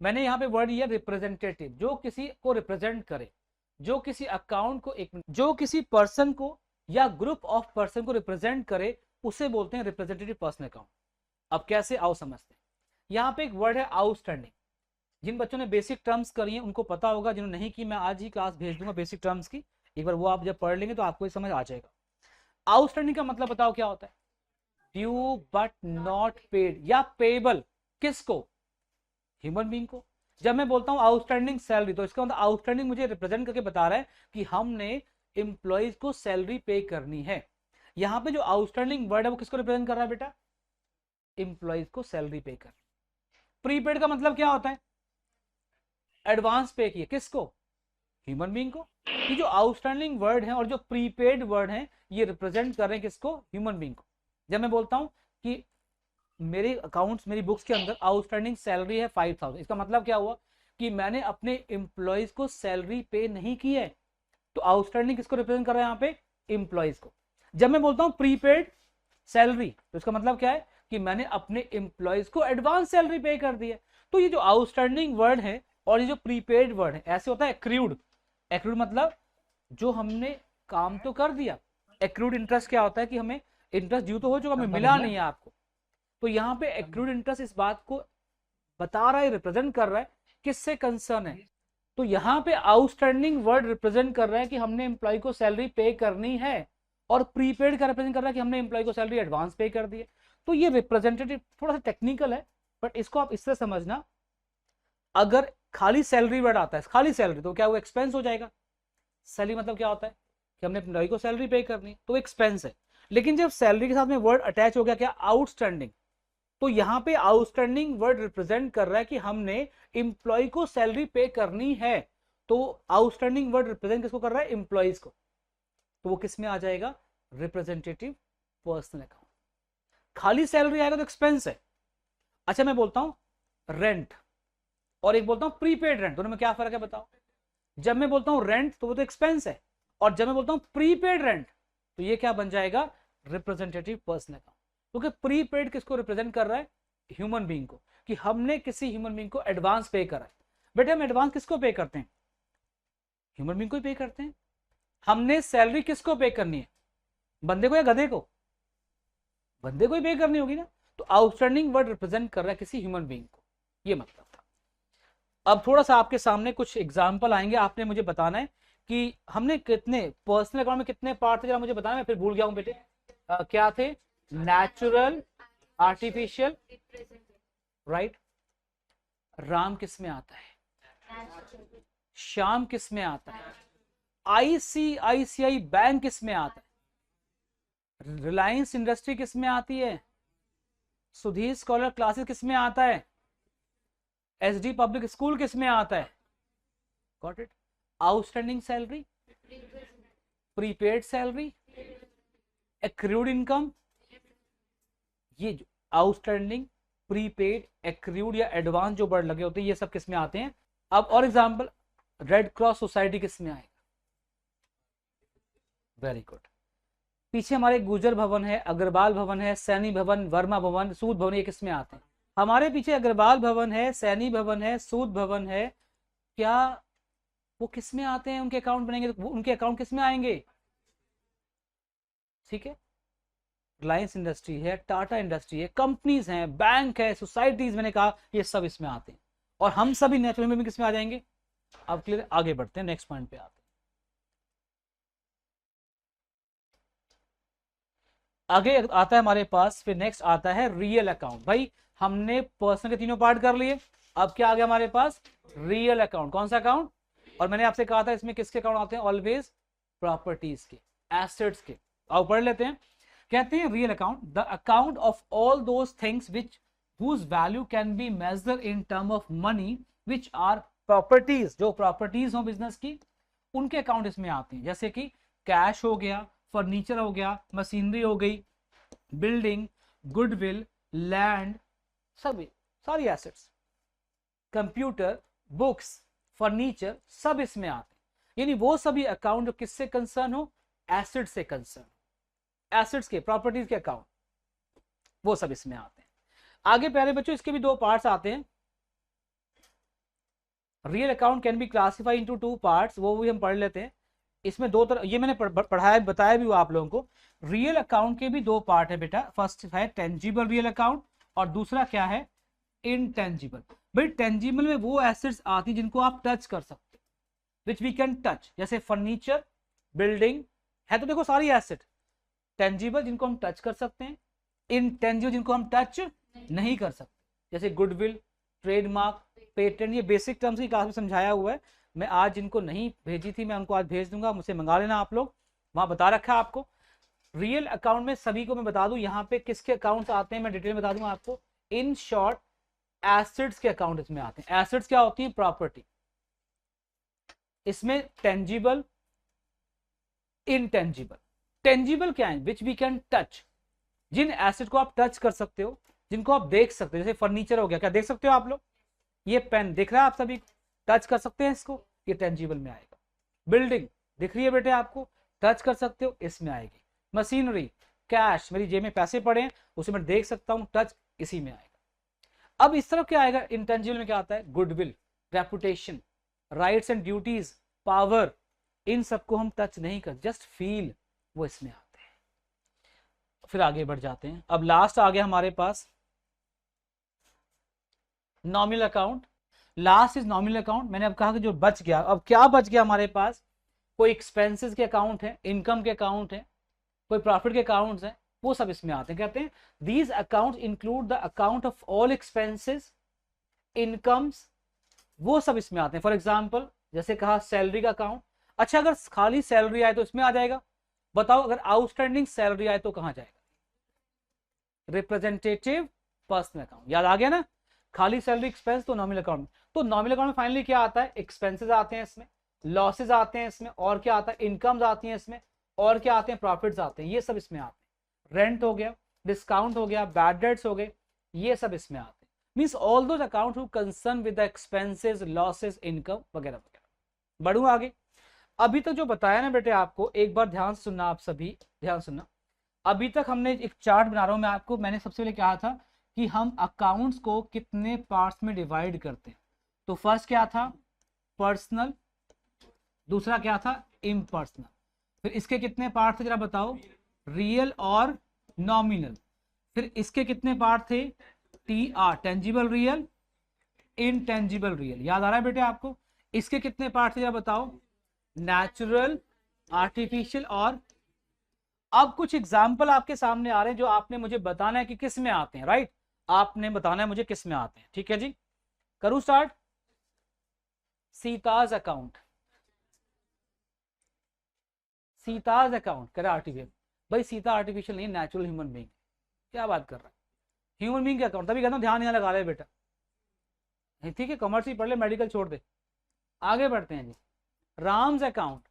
A: मैंने यहां पे वर्ड लिया रिप्रेजेंटेटिव, जो किसी को रिप्रेजेंट करे, जो किसी अकाउंट को, जो किसी पर्सन को या ग्रुप ऑफ पर्सन को रिप्रेजेंट करे, उसे बोलते हैं रिप्रेजेंटेटिव पर्सनल अकाउंट। अब कैसे, आओ समझते हैं। यहां पे एक वर्ड है आउटस्टैंडिंग। जिन बच्चों ने बेसिक टर्म्स करी हैं उनको पता होगा, जिन्होंने नहीं की मैं आज ही क्लास भेज दूंगा बेसिक टर्म्स की, एक बार वो आप जब पढ़ लेंगे तो आपको समझ आ जाएगा। आउटस्टैंडिंग का मतलब बताओ क्या होता है? ड्यू बट नॉट पेड, या पेबल। किसको? ह्यूमन बीइंग को। जब मैं बोलता हूं आउटस्टैंडिंग सैलरी, तो इसका मतलब आउटस्टैंडिंग मुझे रिप्रेजेंट करके बता रहा है कि हमने एम्प्लॉयज को सैलरी पे करनी है। यहां पे जो आउटस्टैंडिंग वर्ड है वो किसको रिप्रेजेंट कर रहा है बेटा? एम्प्लॉयज को सैलरी पे कर। प्रीपेड का मतलब क्या होता है? एडवांस पे किए, किसको? ह्यूमन बीइंग को। ये जो आउटस्टैंडिंग वर्ड है और जो प्रीपेड वर्ड है, ये रिप्रेजेंट कर रहे हैं किसको? ह्यूमन बीइंग को। जब मैं बोलता हूं कि मेरे अकाउंट्स, मेरी बुक्स के अंदर आउटस्टैंडिंग सैलरी है 5000, इसका मतलब क्या हुआ? कि मैंने अपने एम्प्लॉयज को सैलरी पे नहीं की है। तो आउटस्टैंडिंग किसको रिप्रेजेंट कर रहा है यहाँ पे? एम्प्लॉयज को। जब मैं बोलता हूं प्रीपेड सैलरी तो इसका मतलब क्या है कि मैंने अपने एम्प्लॉयज को एडवांस सैलरी पे कर दी है। तो ये जो आउटस्टैंडिंग वर्ड है और ये जो प्रीपेड वर्ड है ऐसे होता है एक्रूड। एक्रूड मतलब जो हमने काम तो कर दिया। एक्रूड इंटरेस्ट क्या होता है कि हमें इंटरेस्ट ड्यू तो हो चुका, हमें मिला नहीं है आपको। तो यहाँ पे एक्रूड इंटरेस्ट इस बात को बता रहा है, रिप्रेजेंट कर रहा है किससे कंसर्न है। तो यहाँ पे आउटस्टैंडिंग वर्ड रिप्रेजेंट कर रहा है कि हमने एम्प्लॉय को सैलरी पे करनी है, और प्रीपेड का रिप्रेजेंट कर रहा है कि हमने एम्प्लॉय को सैलरी एडवांस पे कर दी है। तो ये रिप्रेजेंटेटिव थोड़ा सा टेक्निकल है, बट इसको आप इससे समझना, अगर खाली सैलरी वर्ड आता है, खाली सैलरी, तो क्या वो एक्सपेंस हो जाएगा। सैलरी मतलब क्या होता है कि हमने एम्प्लॉय को सैलरी पे करनी, तो एक्सपेंस है। लेकिन जब सैलरी के साथ में वर्ड अटैच हो गया क्या, आउटस्टैंडिंग, तो यहाँ पे आउटस्टैंडिंग वर्ड रिप्रेजेंट कर रहा है कि हमने एम्प्लॉय को सैलरी पे करनी है। तो आउटस्टैंडिंग वर्ड रिप्रेजेंट किसको कर रहा है, एम्प्लॉयज को। तो वो किस में आ जाएगा, रिप्रेजेंटेटिव पर्सनल अकाउंट। खाली सैलरी आएगा तो एक्सपेंस है। अच्छा मैं बोलता हूं रेंट और एक बोलता हूं प्रीपेड रेंट, दोनों में क्या फर्क है बताओ। जब मैं बोलता हूं रेंट तो वो तो एक्सपेंस है, और जब मैं बोलता हूं प्रीपेड रेंट तो ये क्या बन जाएगा, रिप्रेजेंटेटिव पर्सनल अकाउंट। क्योंकि प्रीपेड किसको रिप्रेजेंट कर रहा है, ह्यूमन बीइंग को, कि हमने किसी ह्यूमन बीइंग को एडवांस पे करा है। बेटे हम एडवांस किसको पे करते हैं, ह्यूमन बीइंग को ही पे करते हैं। हमने सैलरी किसको पे करनी है, बंदे को या गधे को, बंदे को ही पे करनी होगी ना। तो आउटस्टैंडिंग वर्ड रिप्रेजेंट कर रहा है किसी ह्यूमन बीइंग को, ये मतलब था। अब थोड़ा सा आपके सामने कुछ एग्जाम्पल आएंगे, आपने मुझे बताना है कि हमने कितने पर्सनल अकाउंट में कितने पार्ट थे, जरा मुझे बताना, मैं फिर भूल गया हूं बेटे। क्या थे, नेचुरल, आर्टिफिशियल, राइट। राम किस में आता है, श्याम किस में आता है, ICICI बैंक किस में आता है, रिलायंस इंडस्ट्री किस में आती है, सुधीर स्कॉलर क्लासेस किस में आता है, SD पब्लिक स्कूल किस में आता है। Got it. Outstanding salary, prepaid salary, accrued income, ये आउटस्टैंडिंग, प्रीपेड, एक्रूड या एडवांस जो वर्ड लगे होते हैं ये सब किस में आते हैं। अब और एग्जांपल, रेड क्रॉस सोसाइटी किस में आएगा, वेरी गुड। पीछे हमारे गुजर भवन है, अग्रवाल भवन है, सैनी भवन, वर्मा भवन, सूद भवन, ये किस में आते हैं। हमारे पीछे अग्रवाल भवन है, सैनी भवन है, सूद भवन है, क्या वो किस में आते हैं, उनके अकाउंट बनेंगे तो उनके अकाउंट किस में आएंगे, ठीक है। रिलायंस इंडस्ट्री है, टाटा इंडस्ट्री है, कंपनीज हैं, बैंक है, सोसाइटीज, मैंने कहा ये सब इसमें आते हैं। और हम सभी नेचुरल में भी किस में आ जाएंगे। अब क्लियर, आगे बढ़ते हैं, नेक्स्ट पॉइंट पे आते हैं। आगे आता है हमारे पास, फिर नेक्स्ट आता है रियल अकाउंट। भाई हमने पर्सनल के तीनों पार्ट कर लिए, अब क्या आ गया हमारे पास, रियल अकाउंट। कौन सा अकाउंट, और मैंने आपसे कहा था इसमें किसके अकाउंट आते हैं, ऑलवेज प्रॉपर्टीज के, एसेट्स के। आओ पढ़ लेते हैं। कहते हैं real account, the account of all those things which whose value can be measured in term of money which are properties, जो प्रॉपर्टीज हो बिजनेस की उनके अकाउंट इसमें आते हैं। जैसे कि कैश हो गया, फर्नीचर हो गया, मशीनरी हो गई, बिल्डिंग, गुडविल, लैंड, सभी सारी एसेट्स, कंप्यूटर, बुक्स, फर्नीचर, सब इसमें आते हैं। यानी वो सभी अकाउंट जो किससे कंसर्न हो, एसेट से कंसर्न, एसेट्स के, प्रॉपर्टीज के अकाउंट, वो सब इसमें आते हैं। आगे प्यारे बच्चों इसके भी दो पार्ट्स आते हैं। Real account can be classified into two parts, वो भी हम पढ़ लेते हैं। इसमें दो तरह, ये मैंने पढ़ाया बताया भी हुआ आप लोगों को। रियल अकाउंट के भी दो पार्ट है बेटा, फर्स्ट है टेंजिबल रियल अकाउंट और दूसरा क्या है, इनटेंजिबल। भाई टेंजिबल में वो एसेट्स आती जिनको आप टच कर सकते, विच वी कैन टच, जैसे फर्नीचर, बिल्डिंग है तो देखो सारी एसेट। टेंजिबल जिनको हम टच कर सकते हैं, इनटेंजिबल जिनको हम टच नहीं कर सकते, जैसे गुडविल, ट्रेडमार्क, पेटेंट, ये बेसिक टर्म्स की क्लास में समझाया हुआ है। मैं आज जिनको नहीं भेजी थी मैं उनको आज भेज दूंगा, मुझसे मंगा लेना आप लोग, वहां बता रखा है आपको। रियल अकाउंट में सभी को मैं बता दूं यहाँ पे किसके अकाउंट्स आते हैं, मैं डिटेल में बता दूंगा आपको। इन शॉर्ट एसेट्स के अकाउंट इसमें आते हैं। एसेट्स क्या होती है, प्रॉपर्टी। इसमें टेंजिबल, इनटेंजिबल। टेंजिबल क्या है, विच वी कैन टच, जिन एसेट को आप टच कर सकते हो, जिनको आप देख सकते हो, जैसे फर्नीचर हो गया, क्या देख सकते हो आप लोग, ये पेन दिख रहा है आप सभी, टच कर सकते हैं इसको, ये टेंजिबल में आएगा। बिल्डिंग दिख रही है बेटे आपको, टच कर सकते हो, इसमें आएगी। मशीनरी, कैश, मेरी जेब में पैसे पड़े हैं, उसे मैं देख सकता हूं, टच, इसी में आएगा। अब इस तरफ क्या आएगा, इंटेंजिबल में क्या आता है, goodwill, reputation, rights and duties, power, इन सबको हम टच नहीं कर, जस्ट फील, वो इसमें आते हैं। फिर आगे बढ़ जाते हैं। अब लास्ट आ गया हमारे पास nominal account. Last is nominal account. मैंने अब कहा कि जो बच गया, अब क्या बच गया हमारे पास, कोई एक्सपेंसेस के अकाउंट है, इनकम के अकाउंट है, कोई प्रॉफिट के अकाउंट्स हैं, वो सब इसमें आते हैं। कहते हैं these accounts include the account of all expenses, incomes, वो सब इसमें आते हैं। फॉर एग्जाम्पल जैसे कहा सैलरी का अकाउंट, अच्छा अगर खाली सैलरी आए तो इसमें आ जाएगा, बताओ अगर आउटस्टैंडिंग सैलरी आए तो कहां जाएगा, रिप्रेजेंटेटिव पर्सनल अकाउंट। याद आ गया ना, खाली सैलरी एक्सपेंस तो नॉमिनल अकाउंट। तो नॉमिनल अकाउंट में फाइनली क्या आता है, एक्सपेंसेस आते हैं इसमें, लॉसेज आते हैं इसमें, और क्या आता है, इनकम्स आती हैं इसमें, और क्या आते हैं, प्रॉफिट्स आते हैं, ये सब इसमें आते हैं। रेंट हो गया, डिस्काउंट हो गया, बैड डेट्स हो गए, ये सब इसमें आते हैं। Means all those account who concern with the expenses, losses, income वगैरह वगैरह। बढ़ूं आगे। अभी तक जो बताया ना बेटे आपको, एक बार ध्यान से सुनना, आप सभी ध्यान सुनना। अभी तक हमने एक चार्ट बना रहा हूं मैं आपको, मैंने सबसे पहले कहा था कि हम अकाउंट्स को कितने पार्ट्स में डिवाइड करते हैं। तो फर्स्ट क्या था, पर्सनल, दूसरा क्या था, इम्पर्सनल, फिर इसके कितने पार्ट थे जरा बताओ, रियल और नॉमिनल, फिर इसके कितने पार्ट थे, TR, tangible real, intangible real. याद आ रहा है बेटे आपको, इसके कितने पार्ट थे जरा बताओ, नेचुरल, आर्टिफिशियल, और अब कुछ एग्जाम्पल आपके सामने आ रहे हैं जो आपने मुझे बताना है कि किस में आते हैं, राइट, आपने बताना है मुझे किस में आते हैं, ठीक है जी। करूं start. Sita's account, Sita's account करे आर्टिफिशियल, भाई सीता आर्टिफिशियल नहीं, नेचुरल ह्यूमन बीइंग, क्या बात कर रहा है, ह्यूमन बीइंग के अकाउंट, तभी कहता हूं ध्यान यहाँ लगा रहे बेटा, ठीक है, कॉमर्स ही पढ़ ले, मेडिकल छोड़ दे। आगे बढ़ते हैं जी। Ram's account,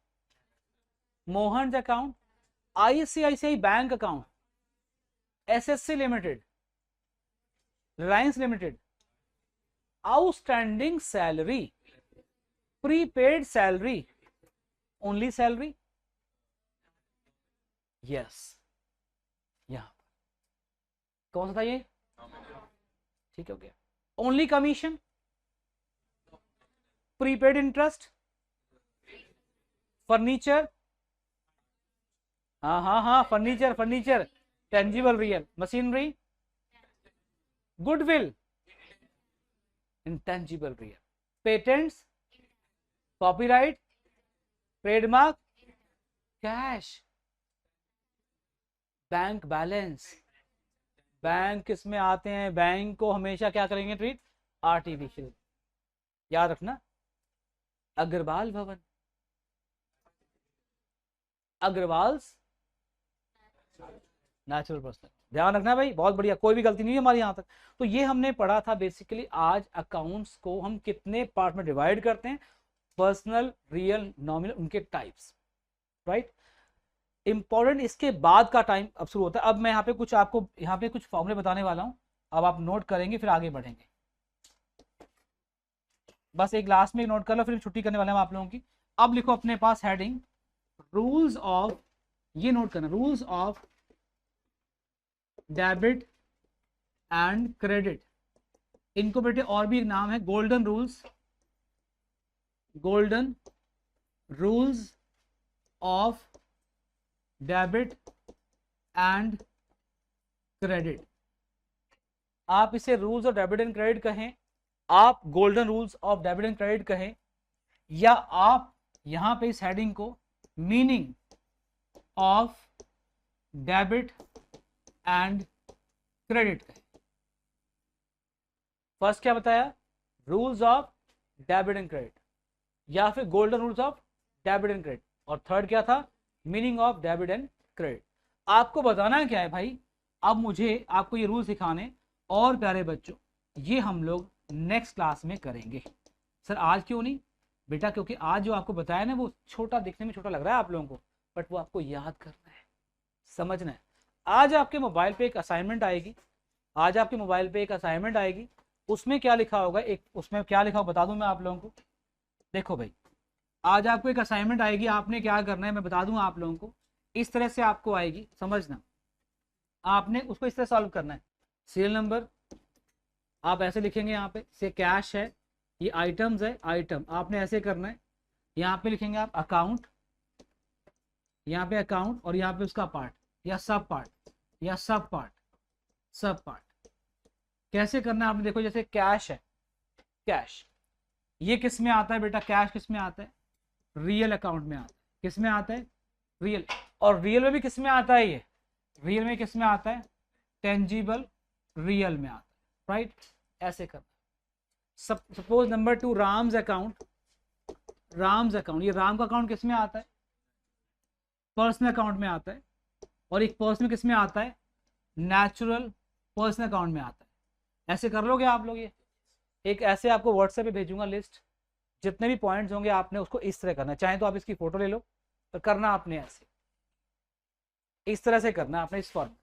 A: Mohan account, ICICI bank account, SSC limited, Reliance limited, outstanding salary, prepaid salary, only salary, yes, यहां कौन सा था ये, ठीक हो गया। Only commission, prepaid interest, furniture, हाँ हाँ हाँ, furniture, furniture, tangible real, machinery, goodwill, intangible real, patents, copyright, trademark, cash, bank balance. Bank किसमें आते हैं, बैंक को हमेशा क्या करेंगे ट्रीट, आर्टिफिशियल। याद रखना, अग्रवाल भवन, अग्रवाल्स नेचुरल पर्सन, ध्यान रखना भाई, बहुत बढ़िया, कोई भी गलती नहीं है हमारे यहाँ तक। तो ये हमने पढ़ा था बेसिकली आज अकाउंट्स को हम कितने पार्ट में डिवाइड करते हैं, पर्सनल, रियल, नॉमिनल, उनके टाइप्स, राइट। इंपॉर्टेंट इसके बाद का टाइम अब शुरू होता है। अब मैं यहाँ पे कुछ आपको यहाँ पे कुछ फॉर्मूले बताने वाला हूँ, अब आप नोट करेंगे फिर आगे बढ़ेंगे। बस एक लास्ट में नोट कर लो, फिर छुट्टी करने वाले हैं आप लोगों की। अब लिखो अपने पास हेडिंग, रूल्स ऑफ, ये नोट करना, rules of debit and credit. इनको बेटे और भी एक नाम है, golden rules, golden rules of debit and credit. आप इसे rules of debit and credit कहें, आप golden rules of debit and credit कहें, या आप यहां पे इस हेडिंग को meaning of debit and credit कहें। फर्स्ट क्या बताया, rules of debit and credit, या फिर golden rules of debit and credit, और थर्ड क्या था, meaning of debit and credit. आपको बताना क्या है भाई, अब मुझे आपको ये रूल सिखाने, और प्यारे बच्चों ये हम लोग नेक्स्ट क्लास में करेंगे। सर आज क्यों नहीं बेटा, क्योंकि आज जो आपको बताया ना वो छोटा, दिखने में छोटा लग रहा है आप लोगों को, बट वो आपको याद करना है, समझना है। आज आपके मोबाइल पे एक असाइनमेंट आएगी, आज आपके मोबाइल पे एक असाइनमेंट आएगी, उसमें क्या लिखा होगा, एक उसमें क्या लिखा होगा बता दूं मैं आप लोगों को। देखो भाई, आज आपको एक असाइनमेंट आएगी, आपने क्या करना है मैं बता दूं आप लोगों को। इस तरह से आपको आएगी, समझना। आपने उसको इस तरह सॉल्व करना है। सीरियल नंबर आप ऐसे लिखेंगे, यहाँ पे से कैश है, ये आइटम्स है, आइटम आपने ऐसे करना है। यहाँ पे लिखेंगे आप अकाउंट, यहाँ पे अकाउंट और यहाँ पे उसका पार्ट या सब पार्ट या सब पार्ट, सब पार्ट कैसे करना है आपने देखो। जैसे कैश है, कैश ये किस में आता है बेटा, कैश किस में आता है, रियल अकाउंट में आता है। किस में आता है, रियल। और रियल में भी किस में आता है, ये रियल में किस में आता है, टेंजिबल रियल में आता है, राइट। ऐसे करना। Suppose number 2 Ram's account, Ram's account, ये राम का अकाउंट किस में आता है, पर्सनल अकाउंट में आता है। और एक पर्सनल किस में आता है, नेचुरल पर्सनल अकाउंट में आता है। ऐसे कर लोगे आप लोग। ये एक ऐसे आपको व्हाट्सएप पे भेजूंगा लिस्ट, जितने भी पॉइंट्स होंगे आपने उसको इस तरह करना है। चाहे तो आप इसकी फोटो ले लो, पर करना आपने ऐसे, इस तरह से करना आपने, इस फॉर्म।